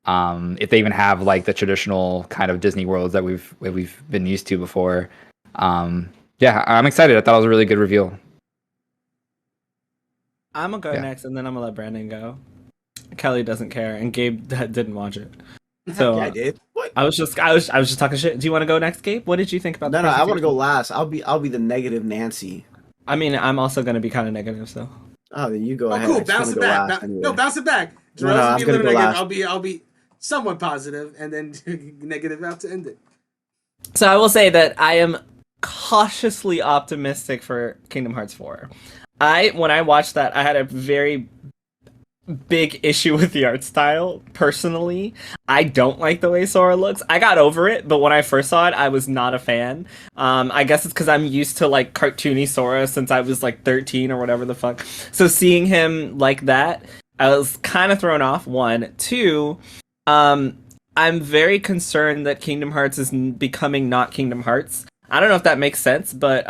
If they even have like the traditional kind of Disney worlds that we've been used to before. Yeah, I'm excited. I thought it was a really good reveal. I'm gonna go next, and then I'm gonna let Brandon go. Kelly doesn't care, and Gabe didn't watch it. So yeah, I did. What? I was just talking shit. Do you want to go next, Gabe? What did you think about? No, I want to go last. I'll be the negative Nancy. I mean, I'm also gonna be kind of negative, so. Oh, then you go ahead. Cool. Bounce it back. No, bounce it back. No, I'm gonna go last. I'll be somewhat positive, and then negative out to end it. So I will say that I am cautiously optimistic for Kingdom Hearts 4. When I watched that, I had a very big issue with the art style. Personally, I don't like the way Sora looks. I got over it, but when I first saw it, I was not a fan. I guess it's because I'm used to like cartoony Sora since I was like 13 or whatever the fuck. So seeing him like that, I was kind of thrown off. 1, 2. I'm very concerned that Kingdom Hearts is becoming not Kingdom Hearts. I don't know if that makes sense, but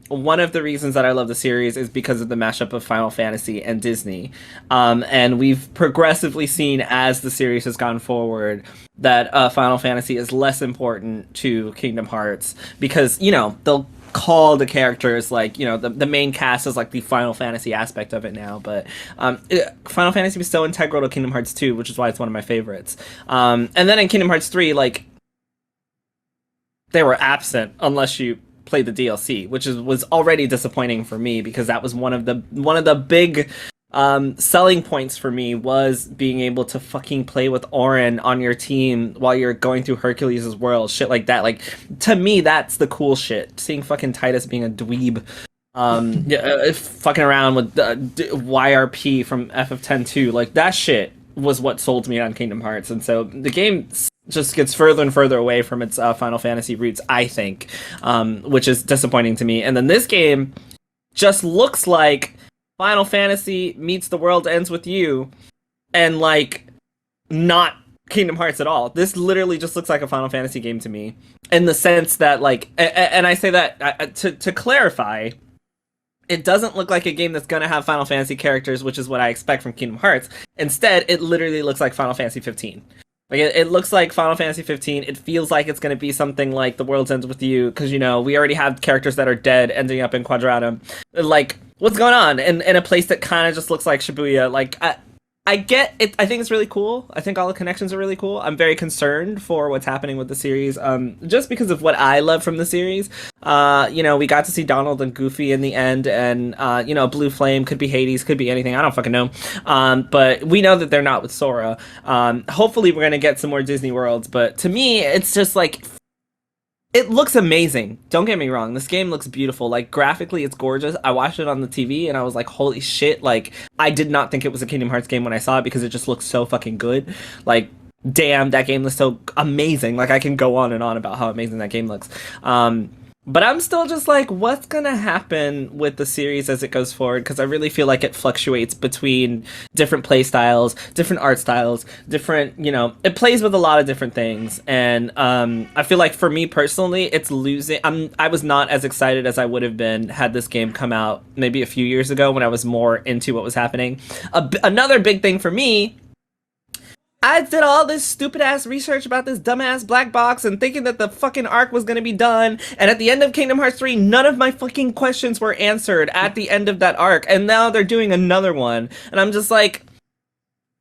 one of the reasons that I love the series is because of the mashup of Final Fantasy and Disney. And we've progressively seen as the series has gone forward that Final Fantasy is less important to Kingdom Hearts because, they'll call the characters like, the main cast is like the Final Fantasy aspect of it now. But Final Fantasy was so integral to Kingdom Hearts 2, which is why it's one of my favorites. And then in Kingdom Hearts 3, like, they were absent unless you played the DLC, which was already disappointing for me because that was one of the big selling points for me was being able to fucking play with Auron on your team while you're going through Hercules' world, shit like that. Like, to me, that's the cool shit. Seeing fucking Titus being a dweeb, fucking around with YRP from FF10-2, like that shit was what sold me on Kingdom Hearts, and so the game just gets further and further away from its Final Fantasy roots, I think, which is disappointing to me. And then this game just looks like Final Fantasy meets The World Ends With You, and like not Kingdom Hearts at all. This literally just looks like a Final Fantasy game to me, in the sense that like, and I say that to clarify, it doesn't look like a game that's gonna have Final Fantasy characters, which is what I expect from Kingdom Hearts. Instead, it literally looks like Final Fantasy 15. Like, it looks like Final Fantasy 15. It feels like it's going to be something like The World Ends With You, because, we already have characters that are dead ending up in Quadratum. Like, what's going on? In a place that kind of just looks like Shibuya. Like, I get it. I think it's really cool. I think all the connections are really cool. I'm very concerned for what's happening with the series, just because of what I love from the series. We got to see Donald and Goofy in the end, and Blue Flame could be Hades, could be anything. I don't fucking know. But we know that they're not with Sora. Hopefully, we're gonna get some more Disney worlds. But to me, it's just like, it looks amazing. Don't get me wrong. This game looks beautiful. Like, graphically, it's gorgeous. I watched it on the TV, and I was like, holy shit. Like, I did not think it was a Kingdom Hearts game when I saw it, because it just looks so fucking good. Like, damn, that game looks so amazing. Like, I can go on and on about how amazing that game looks. But I'm still just like, what's gonna happen with the series as it goes forward? Because I really feel like it fluctuates between different play styles, different art styles, different, it plays with a lot of different things. And I feel like for me personally, it's losing. I was not as excited as I would have been had this game come out maybe a few years ago when I was more into what was happening. Another big thing for me I did all this stupid ass research about this dumbass black box and thinking that the fucking arc was gonna be done. And at the end of Kingdom Hearts 3, none of my fucking questions were answered at the end of that arc. And now they're doing another one. And I'm just like,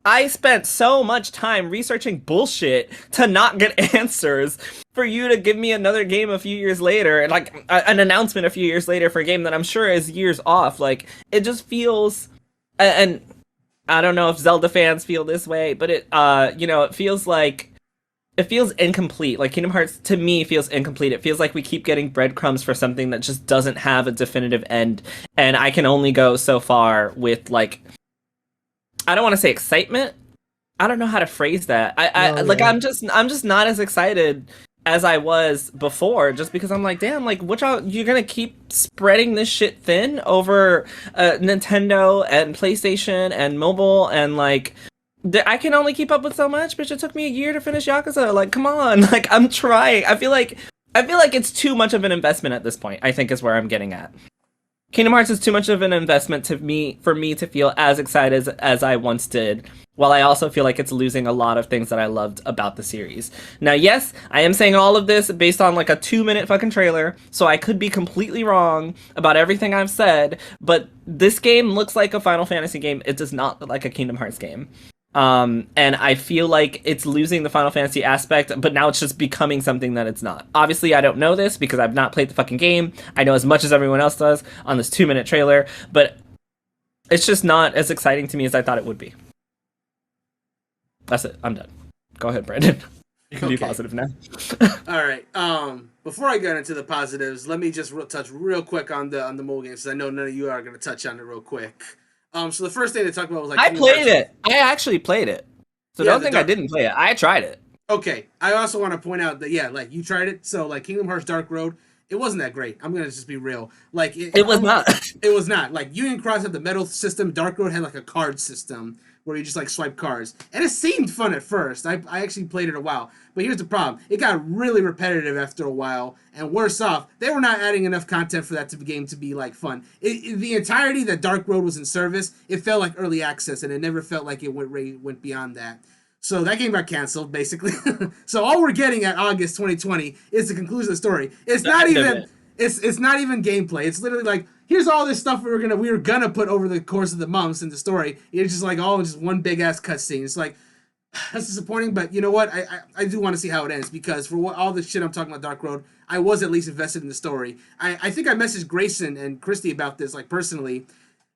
I spent so much time researching bullshit to not get answers for you to give me another game a few years later, and like an announcement a few years later for a game that I'm sure is years off. Like, it just feels, and I don't know if Zelda fans feel this way, but it, it feels like, it feels incomplete. Like, Kingdom Hearts, to me, feels incomplete. It feels like we keep getting breadcrumbs for something that just doesn't have a definitive end, and I can only go so far with, like, I don't want to say excitement. I don't know how to phrase that. I'm just not as excited as I was before, just because I'm like, damn, like, you're gonna keep spreading this shit thin over Nintendo and PlayStation and mobile, and like, I can only keep up with so much, bitch. It took me a year to finish Yakuza. Like, come on, like, I'm trying. I feel like it's too much of an investment at this point, I think, is where I'm getting at. Kingdom Hearts is too much of an investment for me to feel as excited as I once did, while I also feel like it's losing a lot of things that I loved about the series. Now, yes, I am saying all of this based on like a 2-minute fucking trailer, so I could be completely wrong about everything I've said, but this game looks like a Final Fantasy game. It does not look like a Kingdom Hearts game. And I feel like it's losing the Final Fantasy aspect, but now it's just becoming something that it's not. Obviously, I don't know this because I've not played the fucking game. I know as much as everyone else does on this 2-minute trailer, but it's just not as exciting to me as I thought it would be. That's it. I'm done. Go ahead, Brandon. You can be positive now. All right. Before I get into the positives, let me just touch real quick on the mobile games, because I know none of you are going to touch on it real quick. So the first thing to talk about was like, I played it. I actually played it. So don't think I didn't play it. I tried it. Okay. I also want to point out that, like, you tried it. So, like, Kingdom Hearts Dark Road, it wasn't that great. I'm going to just be real. Like, it was not. It was not. Like, Union Cross had the metal system. Dark Road had, like, a card system where you just, like, swipe cards. And it seemed fun at first. I actually played it a while. But here's the problem. It got really repetitive after a while. And worse off, they were not adding enough content for that game to be, like, fun. The entirety that Dark Road was in service, it felt like early access. And it never felt like it went beyond that. So that game got canceled, basically. So all we're getting at August 2020 is the conclusion of the story. It's not even gameplay. It's literally like, here's all this stuff we were gonna put over the course of the months in the story. It's just like just one big ass cutscene. It's like, that's disappointing, but you know what? I do want to see how it ends, because for all the shit I'm talking about Dark Road, I was at least invested in the story. I think I messaged Greysun and Christy about this, like, personally.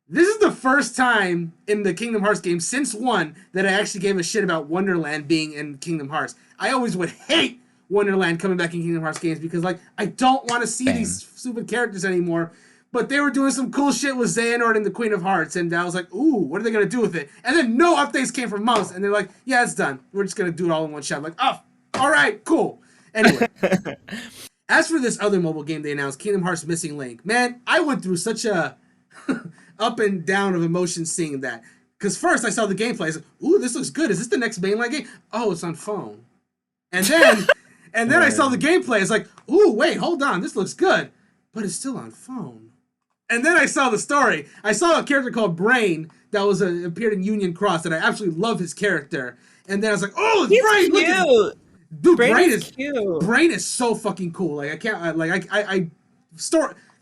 This is the first time in the Kingdom Hearts game since 1 that I actually gave a shit about Wonderland being in Kingdom Hearts. I always would hate Wonderland coming back in Kingdom Hearts games, because, like, I don't want to see these stupid characters anymore. But they were doing some cool shit with Xehanort and the Queen of Hearts, and I was like, ooh, what are they going to do with it? And then no updates came from months, and they're like, yeah, it's done. We're just going to do it all in one shot. I'm like, oh, all right, cool. Anyway, as for this other mobile game they announced, Kingdom Hearts Missing Link, man, I went through such a up and down of emotions seeing that. Because first I saw the gameplay, I was like, ooh, this looks good. Is this the next mainline game? Oh, it's on phone. And then I saw the gameplay. It's like, ooh, wait, hold on, this looks good. But it's still on phone. And then I saw the story. I saw a character called Brain that was appeared in Union Cross, and I absolutely love his character. And then I was like, oh, it's Brain! Cute. Look at, dude, Brain is cute. Brain is so fucking cool. Like, I can't,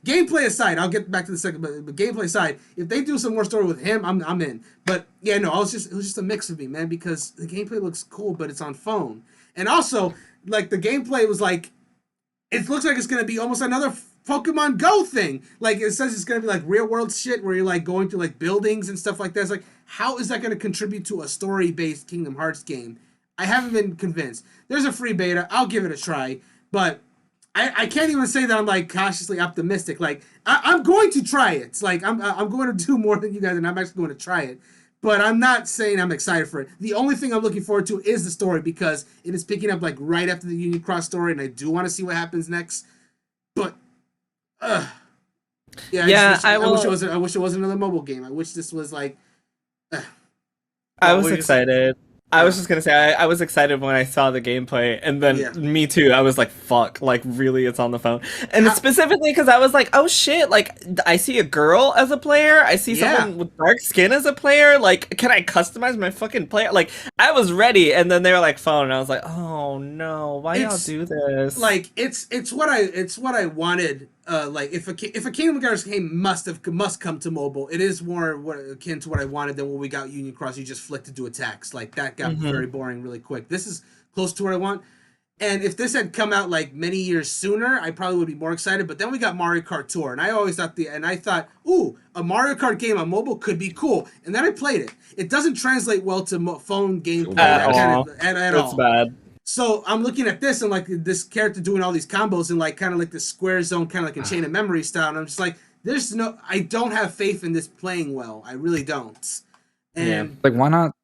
gameplay aside, I'll get back to the second, but gameplay aside, if they do some more story with him, I'm in. But yeah, no, it was just a mix of me, man, because the gameplay looks cool, but it's on phone. And also, like, the gameplay was like, it looks like it's gonna be almost another Pokemon Go thing. Like, it says it's gonna be like real world shit where you're like going through like buildings and stuff like that. It's like, how is that gonna contribute to a story-based Kingdom Hearts game? I haven't been convinced. There's a free beta. I'll give it a try, but I can't even say that I'm like cautiously optimistic. Like, I'm going to try it. It's like I'm going to do more than you guys, and I'm actually going to try it. But I'm not saying I'm excited for it. The only thing I'm looking forward to is the story, because it is picking up like right after the Union Cross story, and I do want to see what happens next. But I wish it wasn't another mobile game. I wish this was like. I was excited. I was just gonna say I was excited when I saw the gameplay, and then me too. I was like, "Fuck!" Like, really, it's on the phone, and specifically because I was like, "Oh shit!" Like, I see a girl as a player. I see someone with dark skin as a player. Like, can I customize my fucking player? Like, I was ready, and then they were like, "Phone," and I was like, "Oh no, why y'all do this?" Like, it's what I wanted. Like, if a Kingdom Hearts game must come to mobile, it is more akin to what I wanted than when we got Union Cross. You just flick to do attacks. Like, that got very boring really quick. This is close to what I want. And if this had come out like many years sooner, I probably would be more excited. But then we got Mario Kart Tour, and I always thought ooh, a Mario Kart game on mobile could be cool. And then I played it. It doesn't translate well to phone gameplay at all. It's bad. So I'm looking at this and like this character doing all these combos and like kind of like the square zone, kind of like a Chain of Memory style. And I'm just like, I don't have faith in this playing well. I really don't. And like, why not?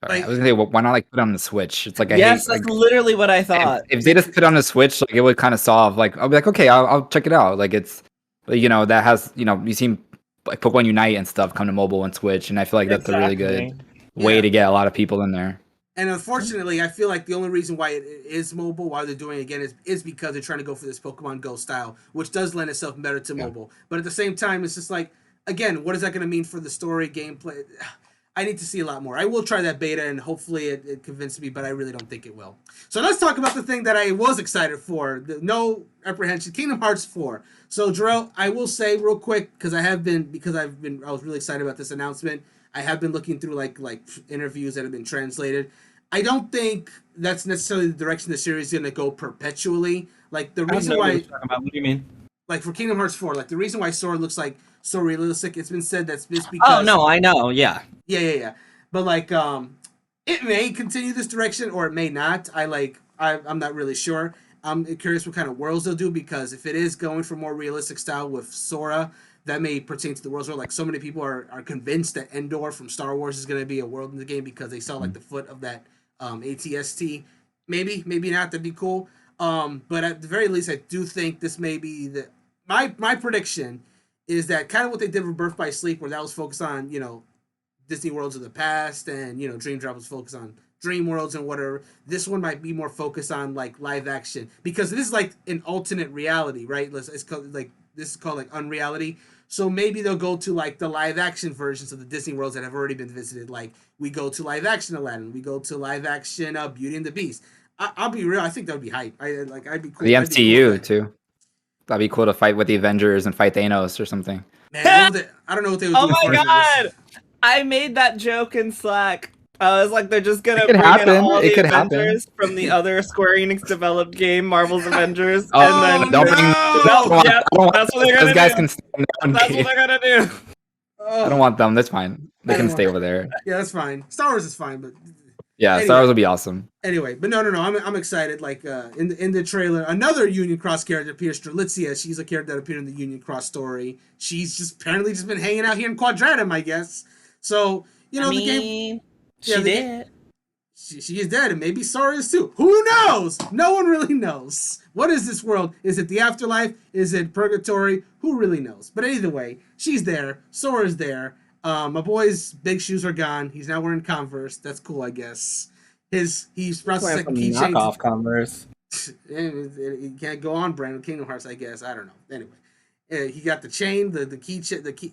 Sorry, I was gonna say, why not like put it on the Switch? It's like that's literally what I thought. If they just put it on the Switch, like it would kind of solve. Like I'll be like, okay, I'll check it out. Like it's, that has you seen like Pokemon Unite and stuff come to mobile and Switch, and I feel like that's a really good way to get a lot of people in there. And unfortunately, I feel like the only reason why it is mobile, why they're doing it again, is because they're trying to go for this Pokemon Go style, which does lend itself better to mobile. But at the same time, it's just like, again, what is that going to mean for the story, gameplay? I need to see a lot more. I will try that beta, and hopefully it convinces me, but I really don't think it will. So let's talk about the thing that I was excited for. No apprehension, Kingdom Hearts 4. So, Jarrell, I will say real quick, because I was really excited about this announcement. I have been looking through like interviews that have been translated. I don't think that's necessarily the direction the series is going to go perpetually. Like the reason why, what do you mean? Like for Kingdom Hearts 4, like the reason why Sora looks like so realistic, it's been said that's just because. Oh no, I know, yeah. But like, it may continue this direction or it may not. I'm not really sure. I'm curious what kind of worlds they'll do, because if it is going for more realistic style with Sora, that may pertain to the worlds where like so many people are convinced that Endor from Star Wars is going to be a world in the game because they saw like the foot of that ATST. Maybe not. That'd be cool. But at the very least, I do think this may be my prediction is that kind of what they did with Birth by Sleep, where that was focused on Disney worlds of the past, and Dream Drop was focused on dream worlds and whatever. This one might be more focused on like live action, because this is like an alternate reality, right? It's called like this is called like unreality. So maybe they'll go to like the live action versions of the Disney worlds that have already been visited. Like we go to live action Aladdin, we go to live action Beauty and the Beast. I'll be real. I think that would be hype. I'd be cool. The MCU too. That'd be cool to fight with the Avengers and fight Thanos or something. Man, I don't know what they would do. Oh my god! I made that joke in Slack. I was like, they're just gonna bring in all the Avengers from the other Square Enix developed game, Marvel's Avengers, and then that's what they're gonna do. That's what they're gonna do. I don't want them. That's fine. They can stay over there. Yeah, that's fine. Star Wars is fine, but yeah, anyway, Star Wars would be awesome. Anyway, but no. I'm excited. Like in the trailer, another Union Cross character appears. Strelitzia. She's a character that appeared in the Union Cross story. She's just apparently been hanging out here in Quadratum, I guess. So the game. She did. She is dead, and maybe Sora is too. Who knows? No one really knows. What is this world? Is it the afterlife? Is it purgatory? Who really knows? But either way, she's there. Sora's there. My boy's big shoes are gone. He's now wearing Converse. That's cool, I guess. He's processing keychains. Knockoff Converse. He can't go on brand with Kingdom Hearts, I guess. I don't know. Anyway, he got the chain, the key.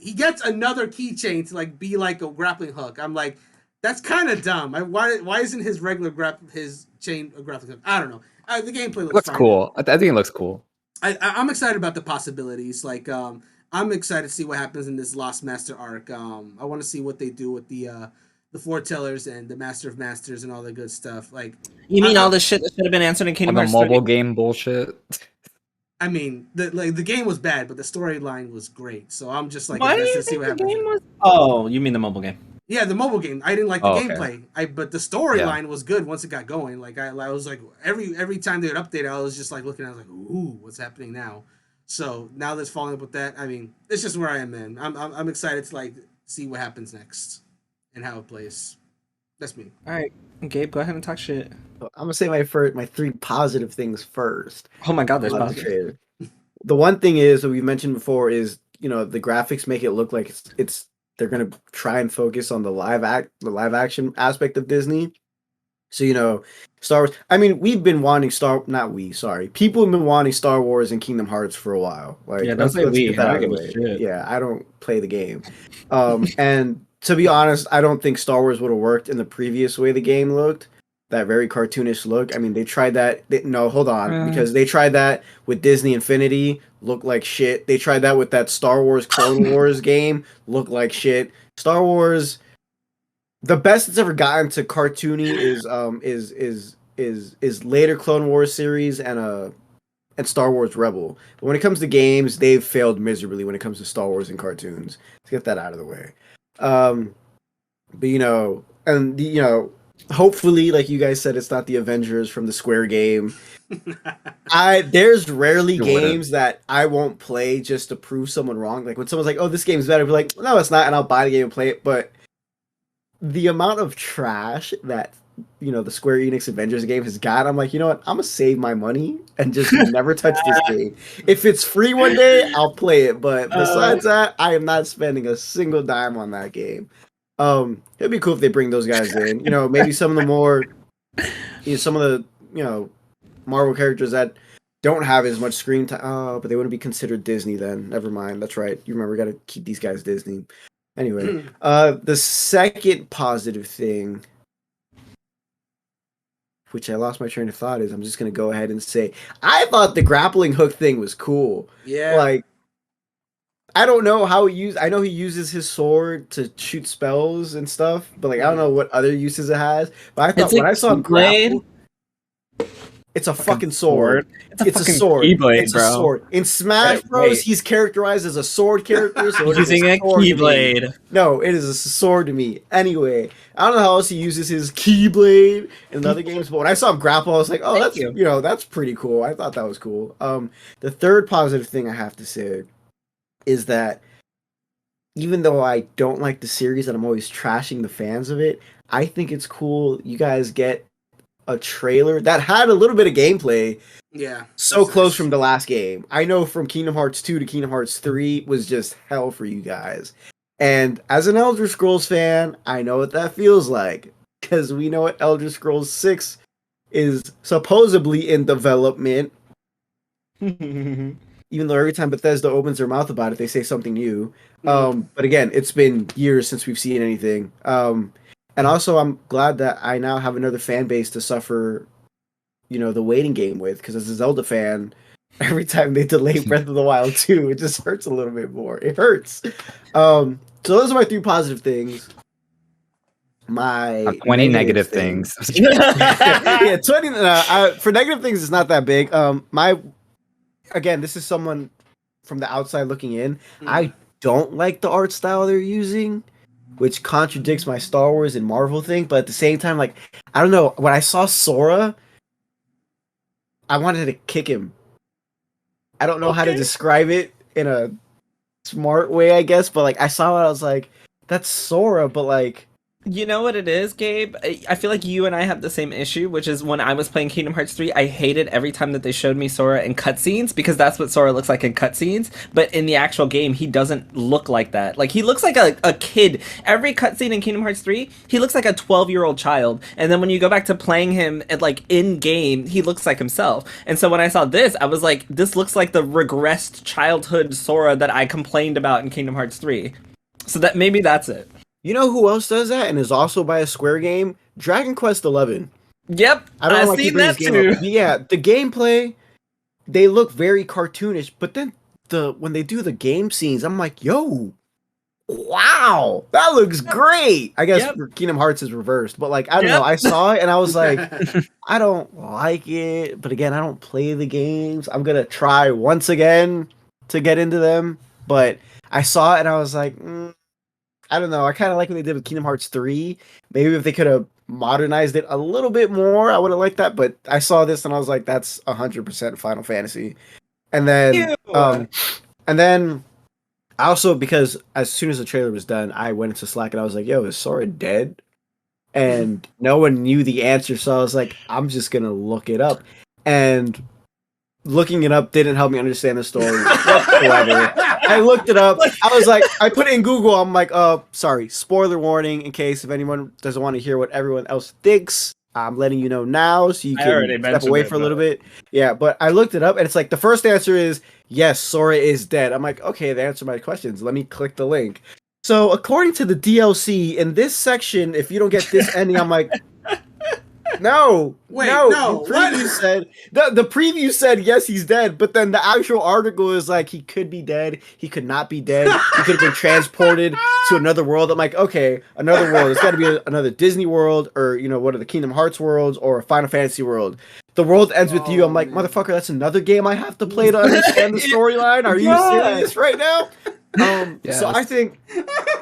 He gets another keychain to like be like a grappling hook. I'm like, that's kind of dumb. Why isn't his regular his chain a grappling hook? I don't know. The gameplay looks fine. Cool. I think it looks cool. I'm excited about the possibilities. Like, I'm excited to see what happens in this Lost Master arc. I want to see what they do with the Foretellers and the Master of Masters and all the good stuff. Like, you mean all the shit that should have been answered in Kingdom Hearts 3? Mobile game bullshit. I mean, the game was bad, but the storyline was great. So I'm just like, invested to see what happens. Oh, you mean the mobile game? Yeah, the mobile game. I didn't like the gameplay. But the storyline was good once it got going. Like I was like every time they would update, I was just like looking. I was like, ooh, what's happening now? So now that's following up with that. I mean, it's just where I am, man. I'm excited to like see what happens next and how it plays. That's me. All right, Gabe, go ahead and talk shit. I'm gonna say my 3 positive things first. Oh my god, there's positive. The one thing is that we mentioned before is the graphics make it look like it's they're gonna try and focus on the live action aspect of Disney. So Star Wars. I mean, we've been wanting people have been wanting Star Wars and Kingdom Hearts for a while. Like, yeah, let's get that out of the way. Yeah, I don't play the game, and to be honest, I don't think Star Wars would have worked in the previous way the game looked. That very cartoonish look. I mean, they tried that. Because they tried that with Disney Infinity, looked like shit. They tried that with that Star Wars Clone Wars game, looked like shit. Star Wars, the best it's ever gotten to cartoony is later Clone Wars series and Star Wars Rebel. But when it comes to games, they've failed miserably when it comes to Star Wars and cartoons. Let's get that out of the way. But hopefully, like you guys said, it's not the Avengers from the Square game. There's rarely games that I won't play just to prove someone wrong. Like when someone's like, "Oh, this game's better," I'll be like, "No, it's not," and I'll buy the game and play it. But the amount of trash that the Square Enix Avengers game has got, I'm like, you know what? I'm gonna save my money and just never touch this game. If it's free one day, I'll play it. But besides that, I am not spending a single dime on that game. It'd be cool if they bring those guys in. Maybe some of the more, some of the Marvel characters that don't have as much screen time. Oh, but they wouldn't be considered Disney then. Never mind. That's right. You remember, we got to keep these guys Disney. Anyway, the second positive thing, which I lost my train of thought, is I'm just gonna go ahead and say I thought the grappling hook thing was cool. Yeah. Like, I don't know how I know he uses his sword to shoot spells and stuff, but like I don't know what other uses it has. But I thought when I saw him grapple, it's a fucking sword. It's a sword. Keyblade, it's bro. a sword. In Smash Bros, he's characterized as a sword character, so using a keyblade. No, it is a sword to me. Anyway, I don't know how else he uses his keyblade in other games, but when I saw him grapple, I was like, "Oh, that's pretty cool." I thought that was cool. The third positive thing I have to say is that even though I don't like the series and I'm always trashing the fans of it, I think it's cool you guys get a trailer that had a little bit of gameplay. Yeah. So close from the last game. I know from Kingdom Hearts 2 to Kingdom Hearts 3 was just hell for you guys. And as an Elder Scrolls fan, I know what that feels like. Because we know what Elder Scrolls 6 is supposedly in development. Even though every time Bethesda opens their mouth about it, they say something new. But again, it's been years since we've seen anything. And also, I'm glad that I now have another fan base to suffer, the waiting game with. Because as a Zelda fan, every time they delay Breath of the Wild 2, it just hurts a little bit more. It hurts. So those are my 3 positive things. My 20 negative things. Yeah, 20. For negative things, it's not that big. Again, this is someone from the outside looking in. I don't like the art style they're using, which contradicts my Star Wars and Marvel thing. But at the same time, like, I don't know. When I saw Sora, I wanted to kick him. I don't know how to describe it in a smart way, I guess. But like, I saw it, I was like, that's Sora, but like, You know what it is, Gabe? I feel like you and I have the same issue, which is when I was playing Kingdom Hearts 3, I hated every time that they showed me Sora in cutscenes, because that's what Sora looks like in cutscenes. But in the actual game, he doesn't look like that. Like, he looks like a kid. Every cutscene in Kingdom Hearts 3, he looks like a 12-year-old child. And then when you go back to playing him in-game, he looks like himself. And so when I saw this, I was like, this looks like the regressed childhood Sora that I complained about in Kingdom Hearts 3. So that maybe that's it. You know who else does that and is also by a Square game? Dragon Quest 11. Yep, I've seen that too. Yeah, the gameplay, they look very cartoonish, but then when they do the game scenes, I'm like, yo, wow, that looks great. I guess Kingdom Hearts is reversed, but like, I don't know. I saw it and I was like, I don't like it. But again, I don't play the games. I'm going to try once again to get into them. But I saw it and I was like, I don't know. I kind of like what they did with Kingdom Hearts 3. Maybe if they could have modernized it a little bit more, I would have liked that. But I saw this and I was like, that's 100% Final Fantasy. And then, I also, because as soon as the trailer was done, I went into Slack and I was like, yo, is Sora dead? And no one knew the answer. So I was like, I'm just going to look it up. And looking it up didn't help me understand the story whatsoever. I looked it up. I was like, I put it in Google. I'm like, sorry, spoiler warning in case if anyone doesn't want to hear what everyone else thinks. I'm letting you know now so you can step away for a little bit. Yeah, but I looked it up and it's like the first answer is yes, Sora is dead. I'm like, okay, they answered my questions. Let me click the link. So according to the DLC, in this section, if you don't get this ending, I'm like, no. The preview said the preview said yes, he's dead, but then the actual article is like he could be dead, he could not be dead, he could have been transported to another world. I'm like, okay, another world. It's got to be another Disney world, or one of the Kingdom Hearts worlds, or a Final Fantasy world. The world ends with you. I'm like, motherfucker, that's another game I have to play to understand the storyline. Are you serious right now? Yes. So I think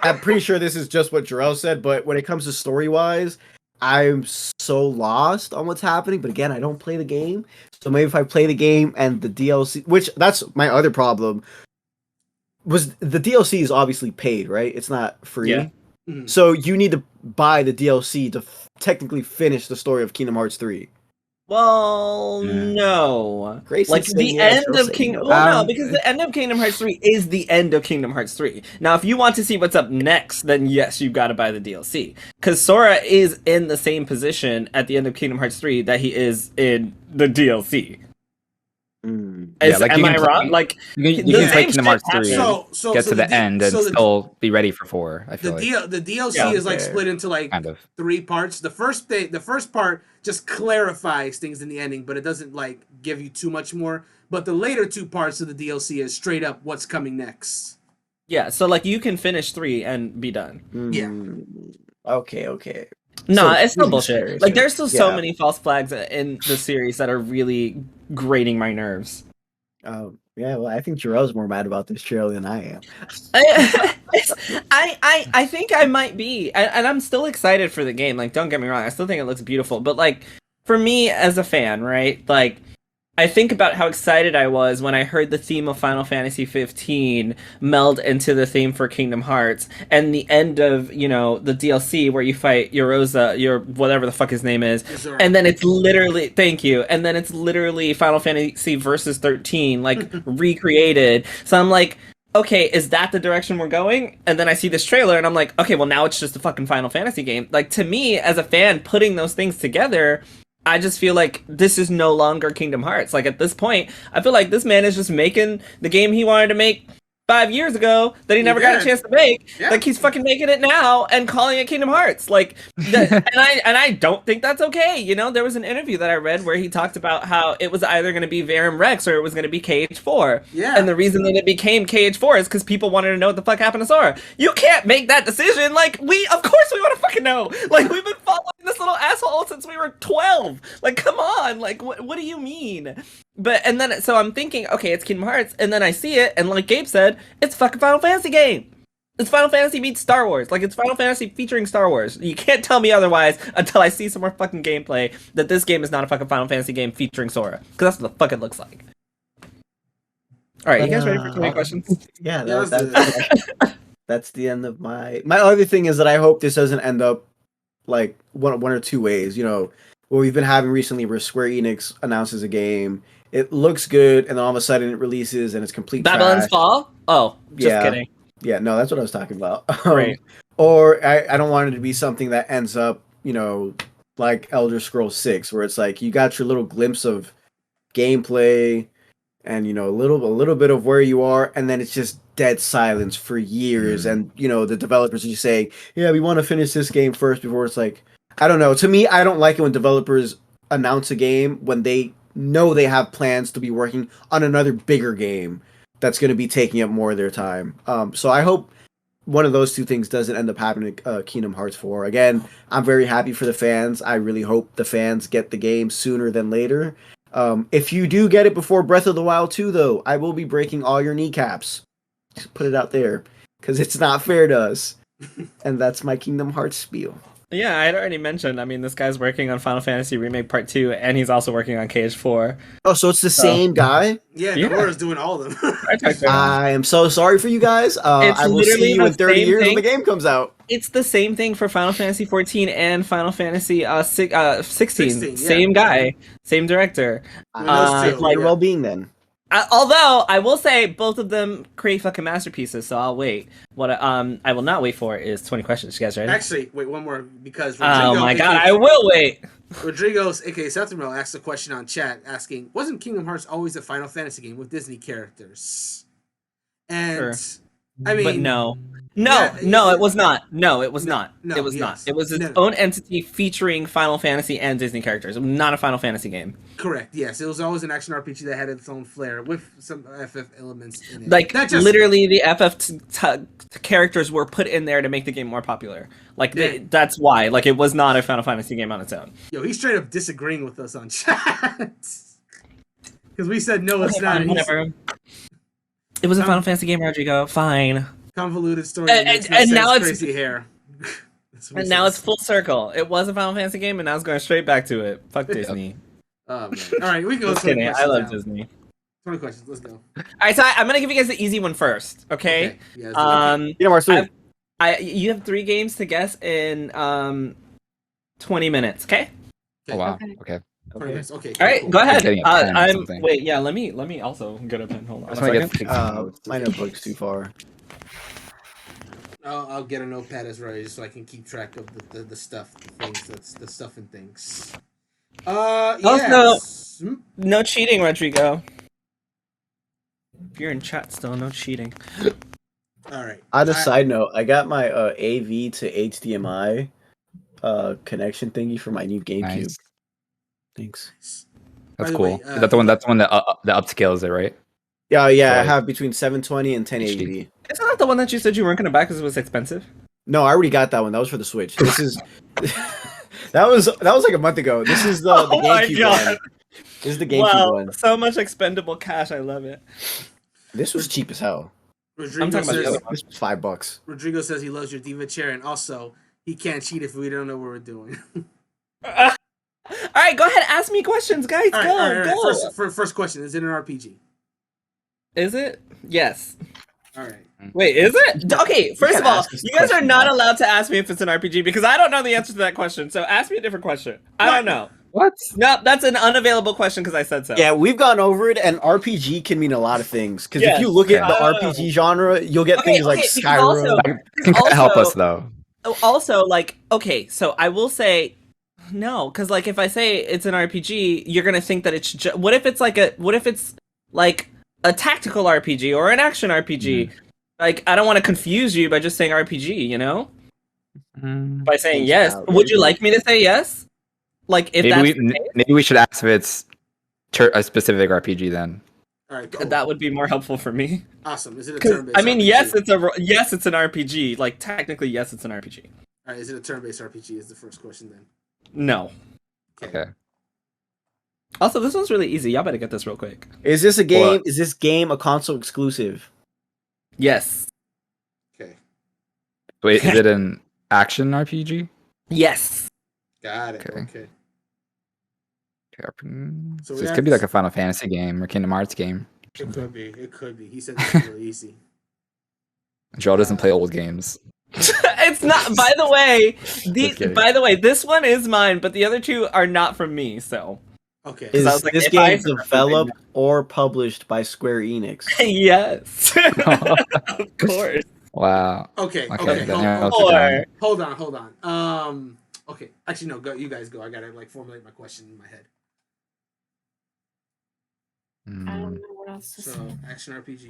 I'm pretty sure this is just what Jarrell said, but when it comes to story wise, I'm so lost on what's happening. But again, I don't play the game, so maybe if I play the game and the DLC, which that's my other problem, was the DLC is obviously paid, right? It's not free. Yeah. Mm-hmm. So you need to buy the DLC to technically finish the story of Kingdom Hearts 3. Well, no. Greysun like the yes, end of Kingdom. No. Well, no, because the end of Kingdom Hearts 3 is the end of Kingdom Hearts 3. Now, if you want to see what's up next, then yes, you've got to buy the DLC. Because Sora is in the same position at the end of Kingdom Hearts 3 that he is in the DLC. Am I wrong? Like you can play Kingdom Hearts 3, get to the end, and still be ready for 4. I feel the DLC is like split into like kind of 3 parts. The first part just clarifies things in the ending, but it doesn't like give you too much more. But the later 2 parts of the DLC is straight up what's coming next. Yeah, so like you can finish 3 and be done. Yeah. Okay. No, it's still bullshit. Like, there's still so many false flags in the series that are really grating my nerves. Yeah, well, I think Jarrell's more mad about this trailer than I am. I think I might be, and I'm still excited for the game. Like, don't get me wrong, I still think it looks beautiful. But like, for me as a fan, right? Like, I think about how excited I was when I heard the theme of Final Fantasy 15 meld into the theme for Kingdom Hearts, and the end of, the DLC where you fight your whatever the fuck his name is, and then it's literally, thank you, and then it's literally Final Fantasy Versus 13, like, recreated. So I'm like, okay, is that the direction we're going? And then I see this trailer, and I'm like, okay, well, now it's just a fucking Final Fantasy game. Like, to me, as a fan, putting those things together, I just feel like this is no longer Kingdom Hearts. Like, at this point, I feel like this man is just making the game he wanted to make 5 years ago that he never got a chance to make. Yeah. Like, he's fucking making it now and calling it Kingdom Hearts. Like, and I don't think that's okay. There was an interview that I read where he talked about how it was either going to be Verum Rex or it was going to be KH4. Yeah. And the reason that it became KH4 is because people wanted to know what the fuck happened to Sora. You can't make that decision. Like, of course we want to fucking know. Like, we've been following this little asshole since we were 12. Like, come on. Like, what do you mean? So I'm thinking, okay, it's Kingdom Hearts, and then I see it, and like Gabe said, it's fucking Final Fantasy game. It's Final Fantasy meets Star Wars. Like, it's Final Fantasy featuring Star Wars. You can't tell me otherwise until I see some more fucking gameplay that this game is not a fucking Final Fantasy game featuring Sora. Because that's what the fuck it looks like. Alright, you guys ready for 20 questions? Yeah, that's the end of my other thing is that I hope this doesn't end up like one or two ways, what we've been having recently where Square Enix announces a game, it looks good, and then all of a sudden it releases and it's complete Babylon's trash. Fall? Oh, just kidding. Yeah, no, that's what I was talking about. Right. Or I don't want it to be something that ends up, like Elder Scrolls 6, where it's like you got your little glimpse of gameplay and a little bit of where you are, and then it's just dead silence for years, and the developers are just saying, yeah, we want to finish this game first before it's like, I don't know. To me, I don't like it when developers announce a game when they know they have plans to be working on another bigger game that's going to be taking up more of their time. So I hope one of those two things doesn't end up happening to Kingdom Hearts 4. Again, I'm very happy for the fans. I really hope the fans get the game sooner than later. If you do get it before Breath of the Wild 2, though, I will be breaking all your kneecaps. Just put it out there, because it's not fair to us. And that's my Kingdom Hearts spiel. Yeah, I had already mentioned, this guy's working on Final Fantasy Remake Part 2, and he's also working on KH4. Oh, so it's the same guy? Yeah, Nomura's doing all of them. I am so sorry for you guys. I will see you in 30 years when the game comes out. It's the same thing for Final Fantasy 14 and Final Fantasy 16. Yeah. Same guy, same director. Your well-being then. Although I will say both of them create fucking masterpieces, so I'll wait. What I will not wait for is 20 questions. You guys ready? Actually, wait one more because Rodrigo, oh my god, I will wait. Rodrigo's aka Septimel asked a question on chat asking, "Wasn't Kingdom Hearts always a Final Fantasy game with Disney characters?" And Sure. I mean, but no, yeah, it was not. No, it was not. No, it was yes. not. It was its own entity featuring Final Fantasy and Disney characters. It was not a Final Fantasy game. Correct. Yes, it was always an action RPG that had its own flair with some FF elements in it. Like literally, the FF characters were put in there to make the game more popular. Like that's why. Like it was not a Final Fantasy game on its own. Yo, he's straight up disagreeing with us on chat because we said no, it's not. Whatever. It was a Final Fantasy game, Rodrigo. Fine. Convoluted story. And now it's crazy hair. And now it's full circle. It was a Final Fantasy game, and now it's going straight back to it. Fuck Disney. Oh, man. All right, we can go. Just kidding. I love Disney. 20 questions. Let's go. All right, so I'm gonna give you guys the easy one first. Okay. Yeah, you have 3 games to guess in 20 minutes. Okay. Oh wow. Okay. Okay. All right, cool. go ahead. I'm wait. Yeah, let me also get a pen. Hold on. My notebook's too far. I'll get a notepad as well, just so I can keep track of the stuff, the things, the stuff and things. Yes. No cheating, Rodrigo. If you're in chat still, no cheating. All right. On a side note, I got my AV to HDMI connection thingy for my new GameCube. Nice. Thanks. That's cool. Way, is that the one? That's the one that upscales it, right? Yeah. So I have between 720 and 1080p. Isn't that the one that you said you weren't gonna buy because it was expensive? No, I already got that one. That was for the Switch. This is that was like a month ago. This is the GameCube one. This is the GameCube one. So much expendable cash. I love it. This was cheap as hell. I'm talking about the other one. This was $5. Rodrigo says he loves your diva chair, and also he can't cheat if we don't know what we're doing. All right, go ahead. Ask me questions, guys. All right. Go. First question: is it an RPG? Is it? Yes. All right. Wait, is it? Okay, first of all, you guys are not allowed to ask me if it's an RPG because I don't know the answer to that question. So ask me a different question. I don't know. What? No, that's an unavailable question because I said so. Yeah, we've gone over it, and RPG can mean a lot of things. Because if you look at the RPG genre, you'll get things like Skyrim. Can kind of help us though. Also, like, okay, so I will say no, because like if I say it's an RPG, you're gonna think that it's what if it's like a tactical RPG or an action RPG? Like, I don't want to confuse you by just saying RPG, you know? By saying yes. Would you like me to say yes? Like, if maybe we should ask if it's a specific RPG then. All right, cool. That would be more helpful for me. Awesome. Is it a turn-based I mean, RPG? yes, it's an RPG. Like, technically, yes, it's an RPG. All right, is it a turn-based RPG is the first question then? No. Okay. Also, this one's really easy. Y'all better get this real quick. Is this a game? What? Is this game a console exclusive? Yes. Okay. Wait, is it an action RPG? Yes. Got it. Okay. So this could be like a Final Fantasy game or Kingdom Hearts game. It could be. He said it's really easy. Joel doesn't play old games. It's not. By the way, this one is mine, but the other 2 are not from me. So. Okay. Is this game developed or published by Square Enix? Yes. Of course. Wow. Okay. Hold on. Okay. Actually, no. Go. You guys go. I gotta formulate my question in my head. I don't know what else to say. Action RPG.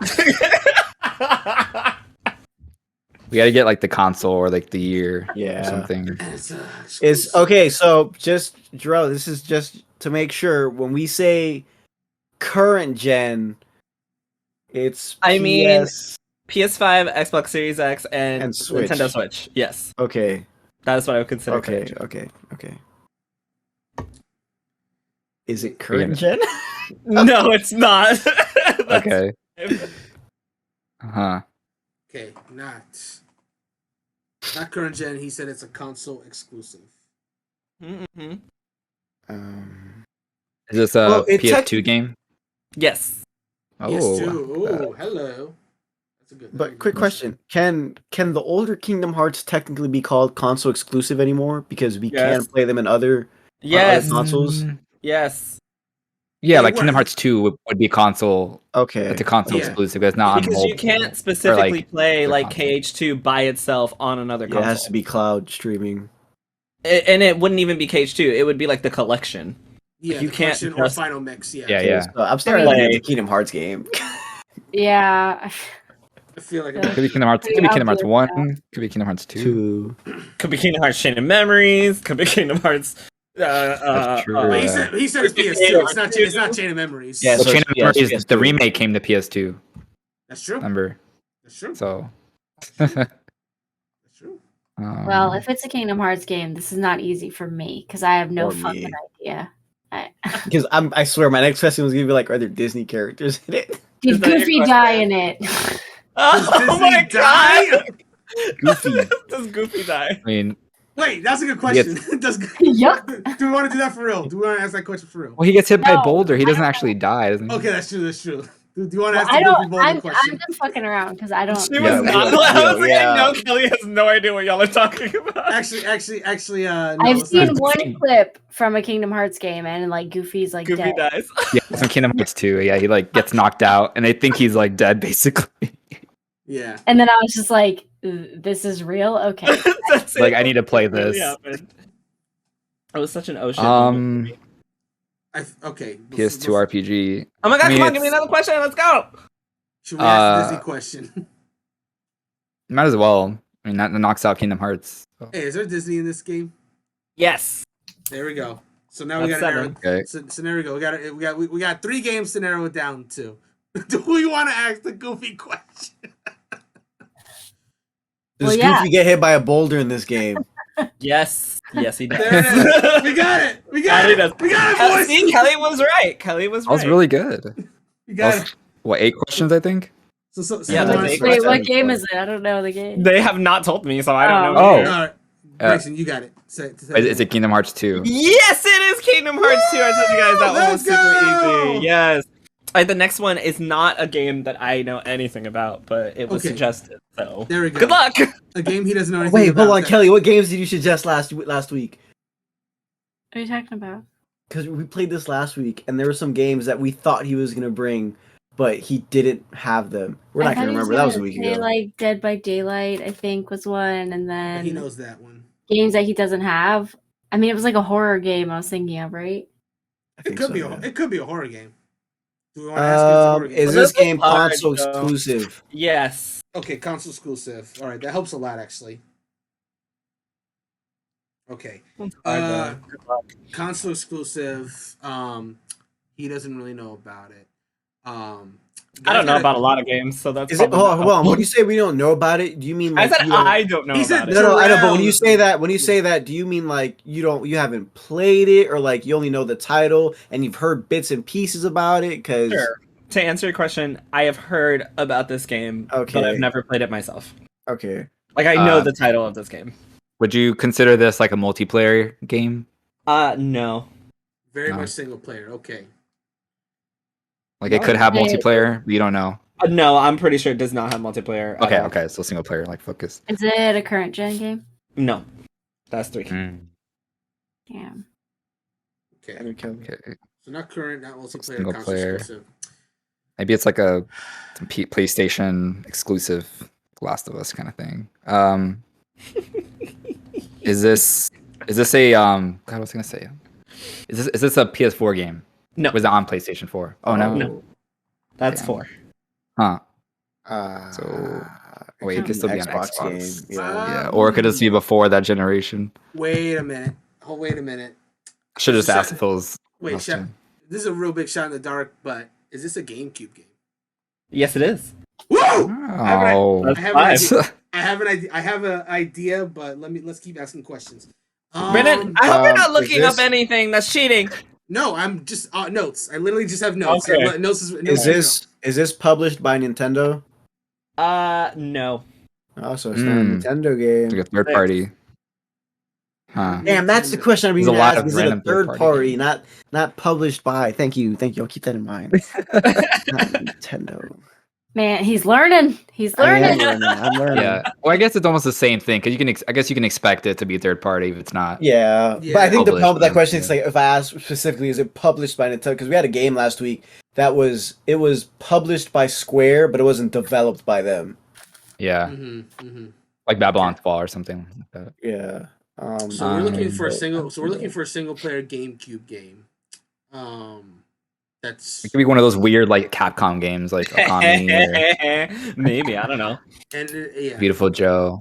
We gotta get the console or the year or something. It's okay. So just Jarrell, this is just to make sure when we say current gen, it's PS5, Xbox Series X, and Switch. Nintendo Switch. Yes. Okay. That is what I would consider. Okay. Is it current gen? No, it's not. Okay. Okay, not current gen. He said it's a console exclusive. Mm-hmm. Is this a PS2 game? Yes. Oh. PS2. Oh, hello. That's a good. But quick question: Can the older Kingdom Hearts technically be called console exclusive anymore because we can't play them in other consoles? Yes. Yeah, like Kingdom Hearts 2 would be console. Okay. It's a console exclusive. It's not because on you can't specifically play like KH2 by itself on another console. It has to be cloud streaming. And it wouldn't even be KH2. It would be like the collection. Yeah, you can't just... or Final Mix. Yeah. Yeah. So I'm starting to get the Kingdom Hearts game. Yeah. I feel like it could be Kingdom Hearts. Could be Kingdom Hearts 1. Could be Kingdom Hearts 2. Could be Kingdom Hearts Chain of Memories. Could be Kingdom Hearts. That's true. He said it's PS2. It's not Chain of Memories. Yeah, so Chain of Memories. PS2. The remake came to PS2. That's true. Remember? That's true. So. That's true. Well, if it's a Kingdom Hearts game, this is not easy for me because I have no fucking idea. Because I swear my next question was gonna be like, are there Disney characters in it? Did Goofy die in it? Oh my god! Goofy. Does Goofy die? I mean, wait, that's a good question. Yuck. Do we want to do that for real? Do we want to ask that question for real? Well, he gets hit by a boulder. He doesn't actually die, doesn't he? Okay, that's true. That's true. Do you want to ask the Goofy Boulder question? I'm just fucking around because I don't. She was not. I was like, I know Kelly has no idea what y'all are talking about. Actually, no, I've seen one clip from a Kingdom Hearts game, and like Goofy's like Goofy dead. dies. Yeah, it's in Kingdom Hearts 2. Yeah, he like gets knocked out, and they think he's like dead, basically. Yeah. And then I was just like, "This is real, okay." Like, I need to play this. It was such an ocean. Okay. PS2 RPG. Oh my god! Come on, give me another question. Let's go. Should we ask the Disney question? Might as well. I mean, that knocks out Kingdom Hearts. So. Hey, is there Disney in this game? Yes. There we go. So now we got to narrow. Okay. So there we go. We got 3 games to narrow it down to. Do we want to ask the Goofy question? Does Goofy get hit by a boulder in this game? Yes. Yes, he does. We got it. We got it, boys. See, Kelly was right. That was really good. You got it. What, 8 questions, I think? Wait, what game is it? I don't know the game. They have not told me, so I don't know. All right. Grayson, you got it. Is it Kingdom Hearts 2? Yes, it is Kingdom Hearts 2. I told you guys that one was super easy. Yes. The next one is not a game that I know anything about, but it was suggested. So there we go. Good luck. A game he doesn't know anything about. Wait, hold on, Kelly. What games did you suggest last week? What are you talking about? Because we played this last week, and there were some games that we thought he was gonna bring, but he didn't have them. We're not gonna remember. That was a week ago. Like Dead by Daylight, I think was one, and then he knows that one. Games that he doesn't have. I mean, it was like a horror game. I was thinking of, right? It could be a horror game. Do we want to ask if it's a horror game? Is this game console exclusive? Yes. Okay, console exclusive. All right, that helps a lot actually. Okay. Console exclusive. He doesn't really know about it. I don't know about a lot of games, so that's. Hold on. When you say we don't know about it, do you mean? Like, I don't know about it. No, I know. But when you say that, do you mean like you haven't played it, or like you only know the title and you've heard bits and pieces about it? Because to answer your question, I have heard about this game, but I've never played it myself. Okay. Like I know the title of this game. Would you consider this like a multiplayer game? No. Very much single player. Okay. Like it could have multiplayer, but you don't know. No, I'm pretty sure it does not have multiplayer. Okay, so single player, like focus. Is it a current gen game? No, that's 3. Damn. Okay. So not current, not multiplayer, single console player. Exclusive. Maybe it's like a PlayStation exclusive Last of Us kind of thing. Is this a God? What was I gonna say? Is this a PS4 game? No. Was it on PlayStation 4? Oh no. No. That's 4. Huh. So wait, it could still be on Xbox game. Yeah. Or it could just be before that generation. Wait a minute. I should have just asked if it was. Wait, Chef. This is a real big shot in the dark, but is this a GameCube game? Yes, it is. Woo! Oh, I have an idea, but let's keep asking questions. Brennan, I hope you're not looking up anything that's cheating. No, I'm just notes. I literally just have notes. Okay. Is this published by Nintendo? No. Oh, so it's not a Nintendo game. Like a third party. Huh. Damn, that's the question I'm being asked. Is it a third party, not published by? Thank you. I'll keep that in mind. Not Nintendo. Man, he's learning. He's learning. I'm learning. Yeah. Well, I guess it's almost the same thing because I guess you can expect it to be third party if it's not. Yeah, but I think the Published, problem with that yeah. question is like if I ask specifically, is it published by Nintendo? Because we had a game last week that was published by Square, but it wasn't developed by them. Yeah. Mm-hmm. Like Babylon's Fall or something like that. Yeah. So we're looking for a single. So we're looking for a single player GameCube game. That's It could be one of those weird like Capcom games, like Okami or Maybe, I don't know. and yeah, Beautiful Joe.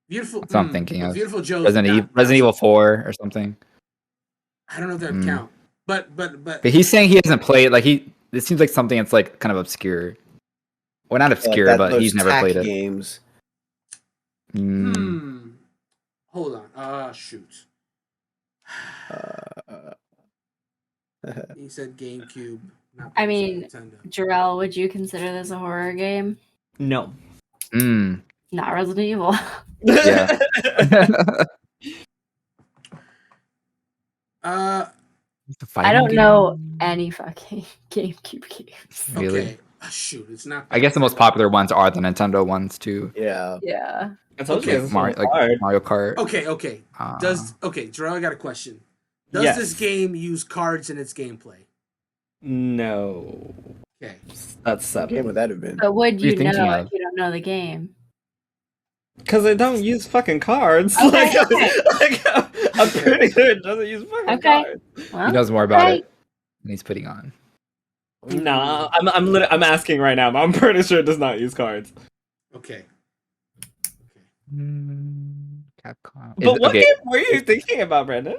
beautiful. That's what I'm thinking of. Beautiful Joe. Resident Evil 4 or something. I don't know if that would count, but But he's saying he hasn't played. Like it seems like something that's like kind of obscure. Well, not obscure, like but he's never TAC played it. games. Hold on. Shoot. He said GameCube. I mean, Nintendo. Jarrell, would you consider this a horror game? No. Not Resident Evil. Yeah. I don't know any fucking GameCube games. Really? Okay. Shoot, it's not. I guess the most popular ones are the Nintendo ones too. Yeah. Yeah. Okay. Mario Kart. Okay. Jarrell, I got a question. Does Yes. this game use cards in its gameplay? No. Okay. That's What game 7. would that have been? But would are you you know thinking if of? you don't know the game? Because I don't use fucking cards. Okay, I'm pretty sure it doesn't use fucking cards. Well, He knows more about right. it than he's putting on. Nah, I'm asking right now, but I'm pretty sure it does not use cards. Okay. Capcom. But what game were you thinking about, Brendan?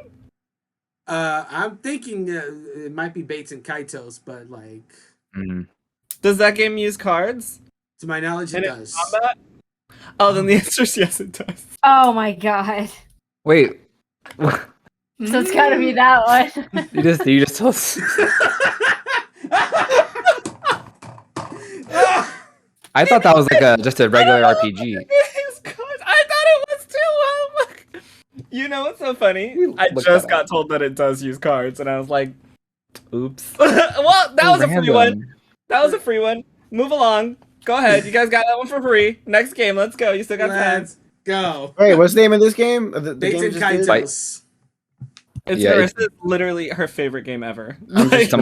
I'm thinking it might be Bates and Kaitos, but like Does that game use cards? to my knowledge, it does. Combat? Oh, then the answer is yes, it does. Oh my god. Wait. So it's gotta be that one. you just told us. I thought that was like just a regular RPG. Use cards. I thought it was too. Look. You know what's so funny? I just got told that it does use cards, and I was like, "Oops." Well, that was a free one. That was a free one. Move along. Go ahead. You guys got that one for free. Next game. Let's go. You still got time. Let's go. Wait, what's the name of this game? The Bates game and we just did? Kaitos. It's Yeah, Marissa's literally her favorite game ever. It's a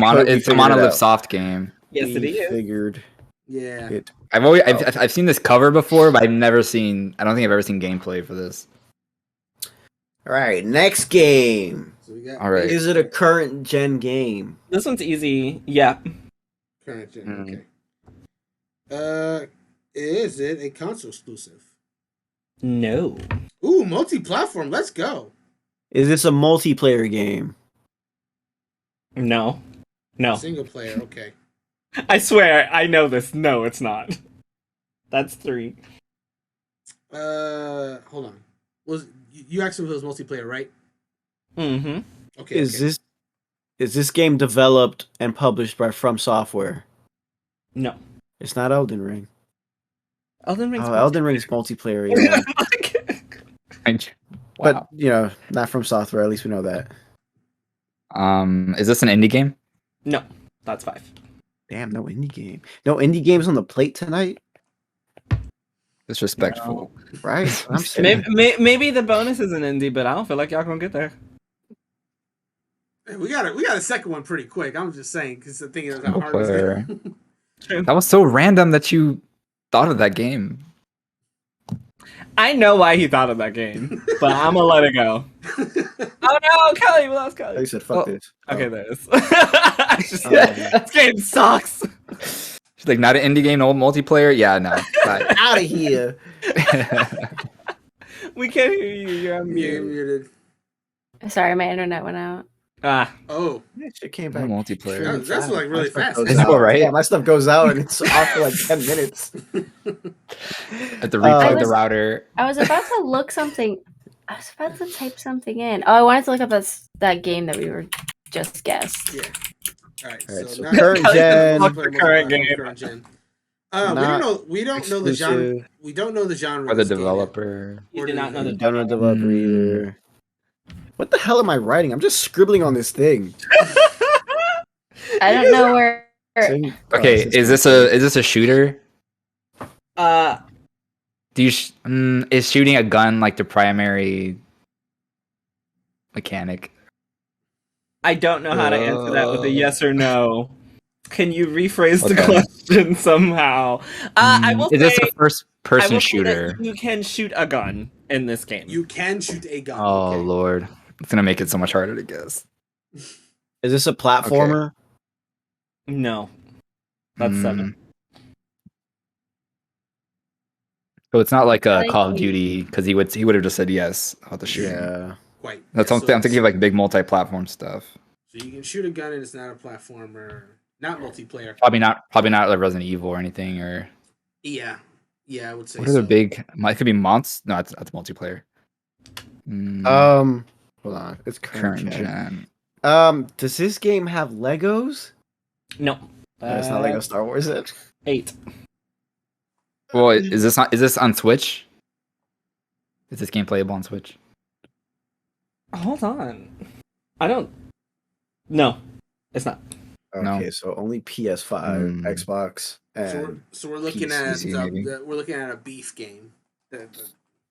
Monolith Soft game. Yes, it We is. Figured Yeah. it. I've seen this cover before, but I don't think I've ever seen gameplay for this. All right, next game. So we got All right. Is it a current gen game? This one's easy. Yeah. current gen. Okay. Is it a console exclusive? No. Ooh, multi-platform. Let's go. Is this a multiplayer game? No. No. Single player. Okay. I swear, I know this. No, it's not. That's 3. Hold on. Was you asked if it was multiplayer, right? Mm-hmm. Okay. Is this game developed and published by From Software? No. It's not Elden Ring. Elden Ring's Elden Ring's multiplayer. Yeah. Wow. But not From Software. At least we know that. Is this an indie game? No, that's 5. Damn, no indie game. No indie games on the plate tonight, Disrespectful. right? I'm saying. Maybe the bonus is an indie, but I don't feel like y'all gonna get there. Hey, we got a second one pretty quick. I'm just saying because the thing is how hard Player. it's That was so random that you thought of that game. I know why he thought of that game, but I'm gonna let it go. Oh no, Kelly, we lost Kelly. They said, "Fuck this." Okay, there it is. This game sucks. She's like, not an indie game, no multiplayer. Yeah, no. Out of here. We can't hear you. You're on You're mute. muted. Sorry, my internet went out. Oh, That shit came No back. multiplayer. that's like really fast. Is it right? Yeah, my stuff goes out and it's off for like 10 minutes. At the replug the was- router. I was about to look something. I was about to type something in. Oh, I wanted to look up that game that we were just guessed. Yeah. All right. All right, So so now current gen. Fuck the current game. Current gen. We don't know the genre. exclusive. We don't know the genre. Or of the this game yet. developer. You did not know the Don't know the developer either. What the hell am I writing? I'm just scribbling on this thing. I don't know where. Okay, is this a shooter? Do you is shooting a gun like the primary mechanic? I don't know how to answer that with a yes or no. Can you rephrase the question somehow? I will is say, this a first-person shooter? You can shoot a gun in this game. You can shoot a gun. Oh Lord, it's gonna make it so much harder to guess. Is this a platformer? Okay. No, that's 7. So it's not like a Call of Duty because he would have just said yes about the shooting. Yeah, quite. That's I'm thinking of like big multi-platform stuff. So you can shoot a gun and it's not a platformer, not multiplayer. Probably not like Resident Evil or anything or. Yeah, I would say. What are the big? It could be Monts. No, that's multiplayer. Hold on. It's current gen. Does this game have Legos? No. It's not Lego Star Wars. Is it? 8. Well, is this on Switch? Is this game playable on Switch? Hold on. I don't. No, it's not. Okay, so only PS5, Xbox, and so we're looking PC, at we're looking at a beef game.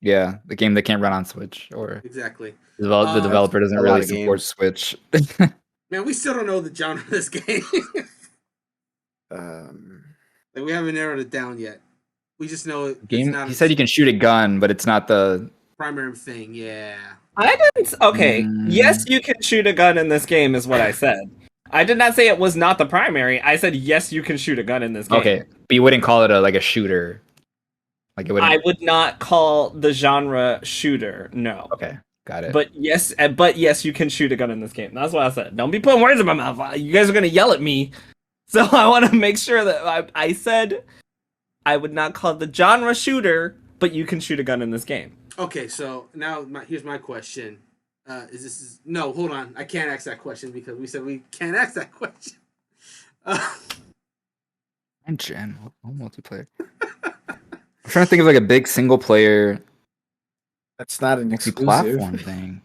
Yeah, the game that can't run on Switch or exactly. The developer doesn't really support Switch. Man, we still don't know the genre of this game. We haven't narrowed it down yet. We just know it. Game. He said you can shoot a gun, but it's not the primary thing. Yeah. I didn't. Okay. Yes, you can shoot a gun in this game, is what I said. I did not say it was not the primary. I said yes, you can shoot a gun in this game. Okay, but you wouldn't call it a shooter. Like it would. I would not call the genre shooter. No. Okay, got it. But yes, you can shoot a gun in this game. That's what I said. Don't be putting words in my mouth. You guys are gonna yell at me, so I want to make sure that I said I would not call it the genre shooter, but you can shoot a gun in this game. Okay, so now here's my question. No, hold on. I can't ask that question because we said we can't ask that question. Gen, multiplayer. I'm trying to think of like a big single player. That's not an exclusive platform thing.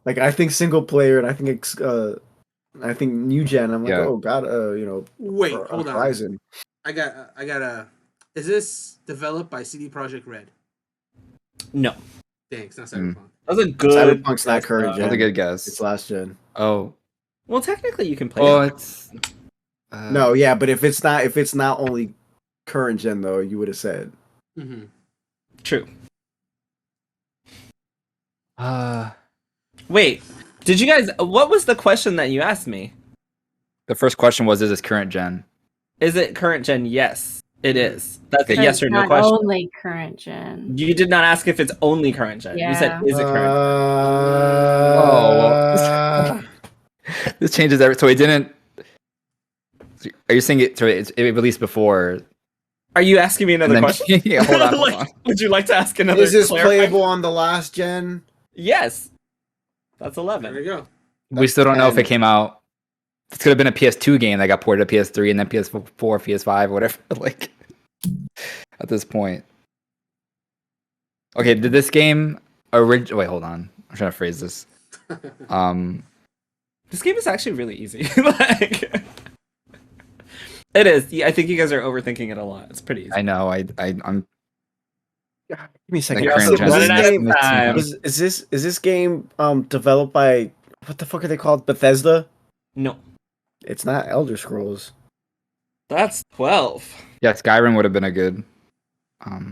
Like I think single player, and I think new gen. I'm like, oh god, Wait, hold Horizon. On. I got a. Is this developed by CD Projekt Red? No. Dang, it's not Cyberpunk. That was a good. Cyberpunk's not current gen. That's a good guess. It's last gen. Oh. Well, technically, you can play. Well, it's. No, yeah, but if it's not only current gen though, you would have said. Mm-hmm. True. Wait, did you guys? What was the question that you asked me? The first question was, is this current gen? Is it current gen? Yes, it is. That's a yes or no question. Only current gen. You did not ask if it's only current gen. Yeah. You said, is it current gen? This changes everything. So it didn't. Are you saying it released before? Are you asking me another question? Yeah, hold on. Would you like to ask another? Is this playable on the last gen? Yes. That's 11. There you go. We still don't know if it came out. It could have been a PS2 game that got ported to PS3 and then PS4, PS5, whatever. Like at this point. Okay, did this game wait, hold on. I'm trying to phrase this. This game is actually really easy. Like it is. I think you guys are overthinking it a lot. It's pretty easy. I know. I'm Give me a second. Is this game developed by what the fuck are they called? Bethesda? No. It's not Elder Scrolls. That's 12. Yeah, Skyrim would have been a good.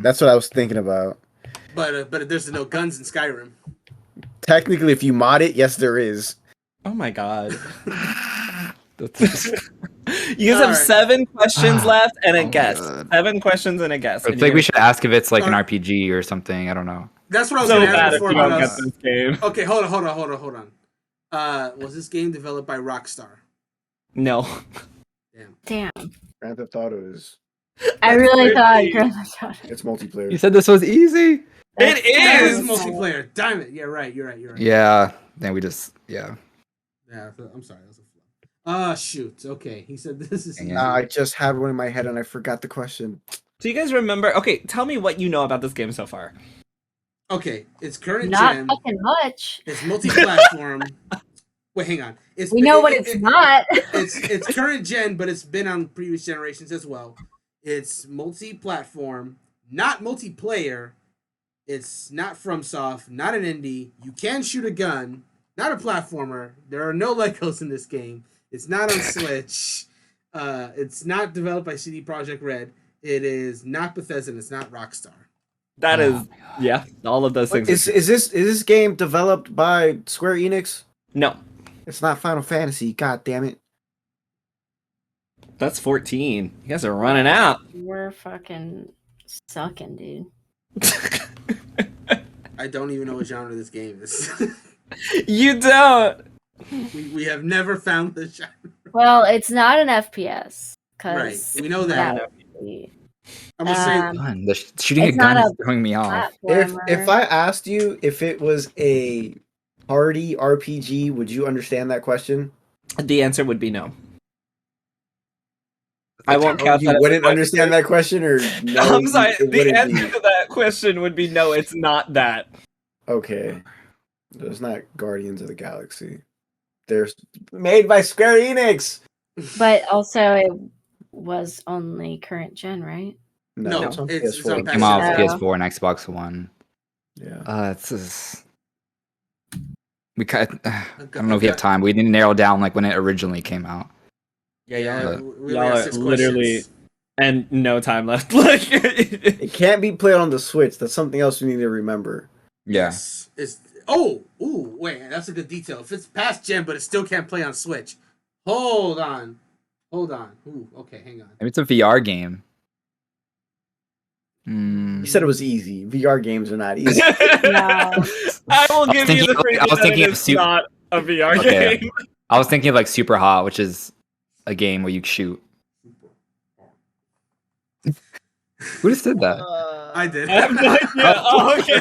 That's what I was thinking about. But there's no guns in Skyrim. Technically, if you mod it, yes, there is. Oh my god. You guys have 7 questions left and a guess. 7 questions and a guess. It's like we should ask if it's like an RPG or something. I don't know. That's what I was going to ask before. You don't get this game. Okay, hold on. Was this game developed by Rockstar? No. Damn. Grand Theft Auto is. I really thought Grand Theft Auto. It's multiplayer. You said this was easy. It is multiplayer. Damn it. Yeah, right. You're right. Yeah. Then we just Yeah, I'm sorry. That was a flaw. Shoot. Okay, he said this is. I just had one in my head and I forgot the question. Do you guys remember? Okay, tell me what you know about this game so far. Okay, it's current Not gen. fucking much. It's multi-platform. Wait, hang on. We know what it's not. It's current gen, but it's been on previous generations as well. It's multi-platform, not multiplayer. It's not FromSoft, not an indie. You can shoot a gun, not a platformer. There are no Legos in this game. It's not on Switch. It's not developed by CD Projekt Red. It is not Bethesda. And it's not Rockstar. That is, yeah, all of those things. Is this game developed by Square Enix? No, it's not Final Fantasy. God damn it! That's 14. You guys are running out. We're fucking sucking, dude. I don't even know what genre this game is. You don't. We have never found the genre. Well, it's not an FPS. Right, we know that. I'm gonna say the shooting a gun is throwing me off. If I asked you if it was a party RPG, would you understand that question? The answer would be no. I won't count that. You wouldn't understand that question, or no? I'm sorry. The answer to that question would be no. It's not that. Okay, it's not Guardians of the Galaxy. They're made by Square Enix. But also, it was only current gen, right? No, it's on it's PS4. on Came out on PS4 and Xbox One. Yeah. It's just... I don't know if we have time. We didn't narrow down like when it originally came out. Yeah, y'all are literally, and no time left. Like, it can't be played on the Switch. That's something else we need to remember. Yeah. Yes. Wait, that's a good detail. If it's past gen, but it still can't play on Switch. Hold on. Ooh, okay, hang on. Maybe it's a VR game. You said it was easy. VR games are not easy. No. I will give you the free. I was thinking it's not a VR game. I was thinking of like Super Hot, which is a game where you shoot. Who just did that? I did. I have no idea. Oh, okay.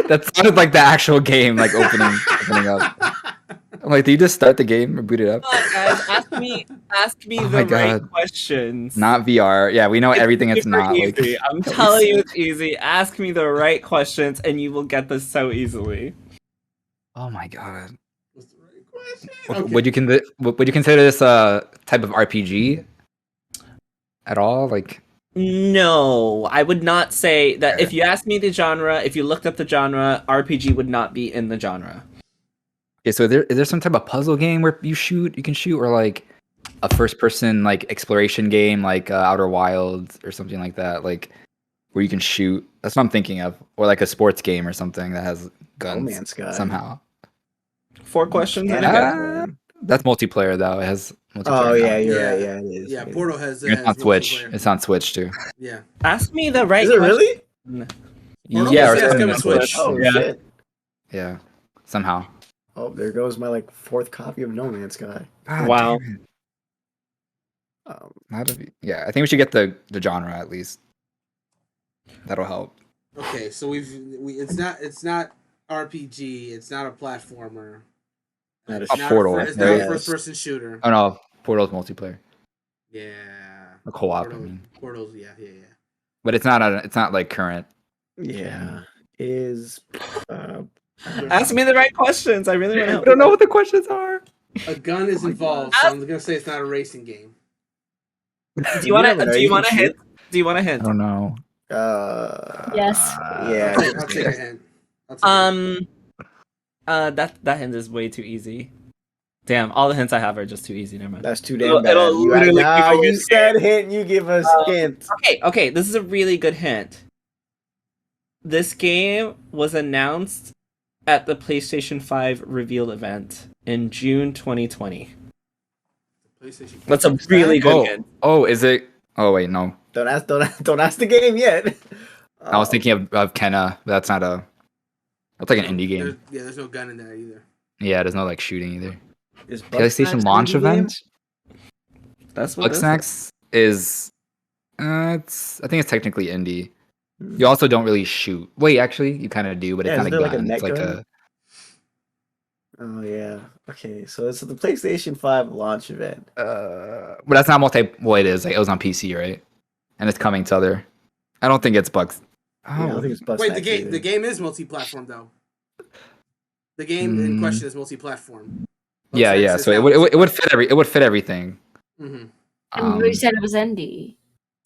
That sounded like the actual game, like opening up. I'm like, did you just start the game or boot it up? Guys, ask me the right questions. Not VR. Yeah, we know everything it's not. Easy. Like, I'm telling you it's easy. Ask me the right questions and you will get this so easily. Oh my god. What's the right question? Okay. Would you consider this a type of RPG at all? Like, no, I would not say that. If you asked me the genre, if you looked up the genre, RPG would not be in the genre. Okay, so is there some type of puzzle game where you can shoot, or like a first-person like exploration game, like Outer Wilds or something like that, like where you can shoot? That's what I'm thinking of, or like a sports game or something that has guns somehow. 4 questions. That's multiplayer though. It has multiplayer. Oh yeah, you're right. Yeah, it is. Yeah, Portal has. It's on Switch. It's on Switch too. Yeah. Ask me the right. Is it really? Yeah, or something on Switch. Oh shit. Yeah, somehow. Oh, there goes my 4th copy of No Man's Sky. God, wow. Yeah, I think we should get the genre at least. That'll help. Okay, so it's not RPG. It's not a platformer. That is It's not Portal. It's not a first-person shooter. Oh no, Portal's multiplayer. Yeah. A co-op. Portal's yeah. But it's not like current. Yeah. Is ask me the right questions. I really want to. I don't know what the questions are. A gun is involved, so I'm gonna say it's not a racing game. Do you want to hint? Do you want to hint? I don't know. Yes. Yeah. I'll take a hint. That hint is way too easy. Damn, all the hints I have are just too easy. Never mind. That's too damn bad. You said hint. You give us hint. Okay. This is a really good hint. This game was announced at the PlayStation 5 reveal event in June 2020. That's a really good hint. Oh, is it? Oh wait, no. Don't ask the game yet. I was thinking of Kenna. But that's not a. That's like an indie game. There's no gun in there either. Yeah, there's no like shooting either. Is PlayStation launch event. That's what Bugsnax is. I think it's technically indie. You also don't really shoot. Wait, actually, you kind of do, but it's not a gun. It's like a. Oh yeah. Okay, so it's the PlayStation 5 launch event. But that's not Well, it is. Like, it was on PC, right? And it's coming to other. I don't think it's Bugs. Oh. Yeah, I don't think it's Bugsnax. Wait, the game is multi-platform though. The game in question is multi-platform. Yeah. So it would fit everything. And we said it was indie.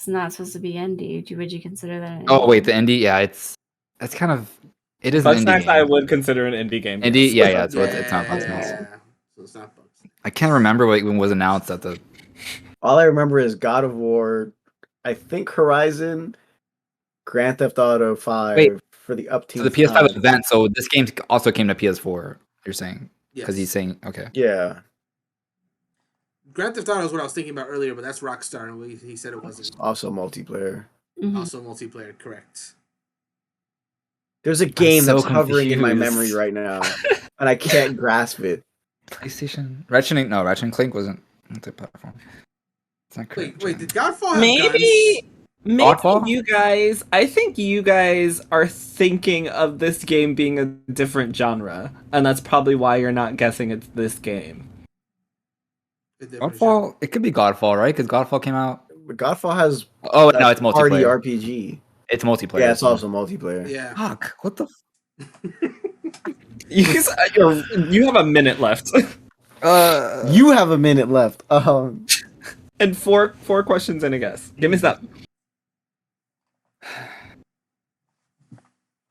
not supposed to be indie. Would you consider that? An indie? Oh wait, the indie. Yeah, it's kind of. It is an indie Bugsnax game. I would consider an indie game. Indie, yes. So it's not Bugsnax. So it's not Bugsnax. I can't remember what was announced at the. All I remember is God of War, I think Horizon, Grand Theft Auto 5 for the upteenth. So the PS5 event. So this game also came to PS4. You're saying because he's saying okay. Yeah. Grand Theft Auto is what I was thinking about earlier, but that's Rockstar, and he said it wasn't. Also multiplayer. Mm-hmm. Also multiplayer, correct. There's a game so that's hovering in my confused. memory right now, and I can't grasp it. PlayStation. Ratchet and Clank wasn't multi-platform. It's not correct. Wait, did Godfall have Maybe guns? Maybe Godfall? you guys, I think you guys are thinking of this game being a different genre, and that's probably why you're not guessing it's this game. Godfall? It could be Godfall, right? Because Godfall came out. But Godfall has Oh no, it's party multiplayer. RPG. It's multiplayer. Yeah, it's also multiplayer. Yeah. Fuck! What the? You guys, you have a minute left, You have a minute left. and four questions and a guess. Give me that.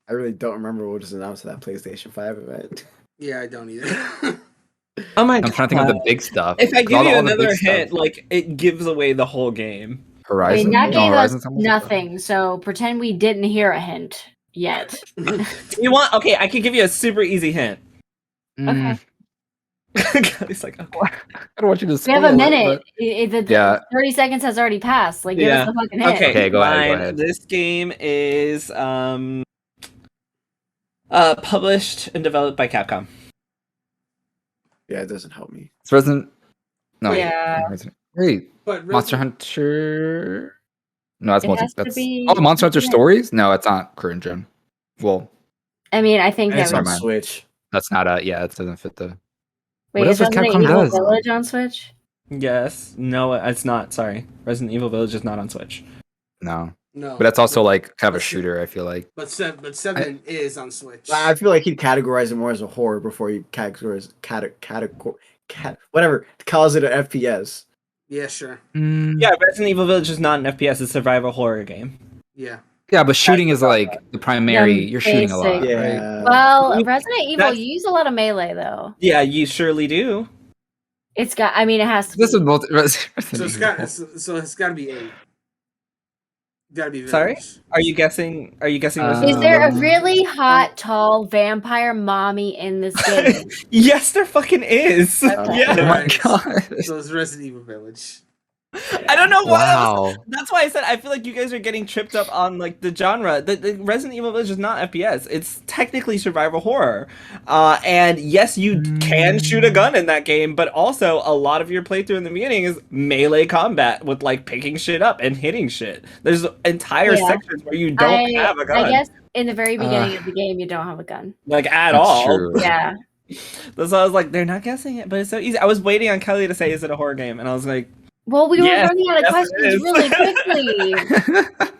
I really don't remember what was announced at that PlayStation 5 event. Yeah, I don't either. Oh my I'm god! trying to think of the big stuff. If I give you all the another big hint, stuff. like it gives away the whole game. Horizon. That gave us Horizon's not multiplayer. nothing. So pretend we didn't hear a hint yet. You want? Okay, I can give you a super easy hint. Okay. It's like, okay. I don't want you to. We Spoil have a minute. It, The 30 seconds has already passed. Like, give us the fucking hint. Okay, go ahead, fine. This game is published and developed by Capcom. Yeah, it doesn't help me. It's Resident. No. Yeah. Wait. But Monster Hunter. No, that's It multi. has to That's be- Monster Hunter yeah. Stories. No, it's not current gen. Well, I mean, I think And it's that on was... mine. Switch. that's not a. Yeah, it doesn't fit the. Wait, What is else does Resident Capcom Evil does? Village on Switch? Yes. No, it's not. Sorry. Resident Evil Village is not on Switch. No, no. but that's also like kind of a shooter. I feel like. But seven is on Switch. I feel like he'd categorize it more as a horror before he categorize whatever calls it an FPS. Yeah, sure. Yeah, Resident Evil Village is not an FPS. It's a survival horror game. Yeah. Yeah, but shooting is like the primary. Yeah, You're shooting a lot, basic. right? Yeah. Well, Resident Evil, that's- you use a lot of melee, though. Yeah, you surely do. It's got... I mean, it has to This be. is multi. So it's got to be 8. Got to be Village. Sorry? Are you guessing? Is Resident there a Evil? really hot, tall vampire mommy in this game? Yes, there fucking is. Okay. Yeah. Oh my Alright. god! So it's Resident Evil Village. I don't know why. Wow. That's why I said I feel like you guys are getting tripped up on like the genre. The Resident Evil Village is not FPS. It's technically survival horror. And yes, you can shoot a gun in that game, but also a lot of your playthrough in the beginning is melee combat with like picking shit up and hitting shit. There's entire sections where you don't have a gun. I guess in the very beginning of the game, you don't have a gun. Like at That's all. true. Yeah. That's why I was like, they're not guessing it, but it's so easy. I was waiting on Kelly to say, is it a horror game? And I was like, Well, we were Yes, running out of yes, it questions is. really quickly.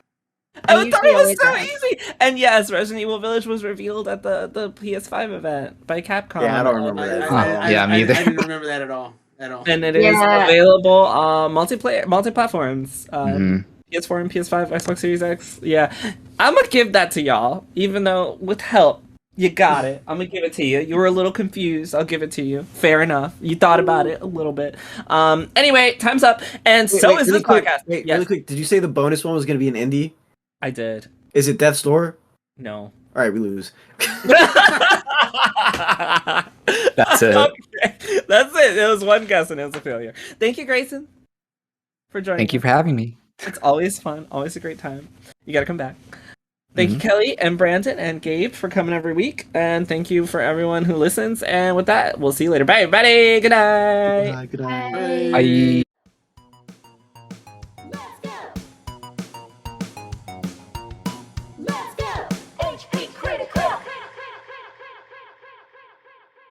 I You thought usually it was always so ask. easy. And yes, Resident Evil Village was revealed at the PS5 event by Capcom. Yeah, I don't remember that. Yeah, me either. I didn't remember that at all. And it is Yeah. available multi-platforms. Mhm. PS4 and PS5, Xbox Series X. Yeah, I'm gonna give that to y'all, even though with help. You got it. I'm gonna give it to you. You were a little confused. I'll give it to you. Fair enough. You thought about it a little bit. Anyway, time's up, and is really this quick, podcast. Wait, Yes, really quick. Did you say the bonus one was going to be an indie? I did. Is it Death's Door? No. All right, we lose. That's it. Okay. That's it. It was one guess and it was a failure. Thank you, Greysun, for joining. Thank you for having me. It's always fun. Always a great time. You gotta come back. Thank you, Kelly and Brandon and Gabe, for coming every week. And thank you for everyone who listens. And with that, we'll see you later. Bye, everybody. Good night. Good night. Bye. Bye.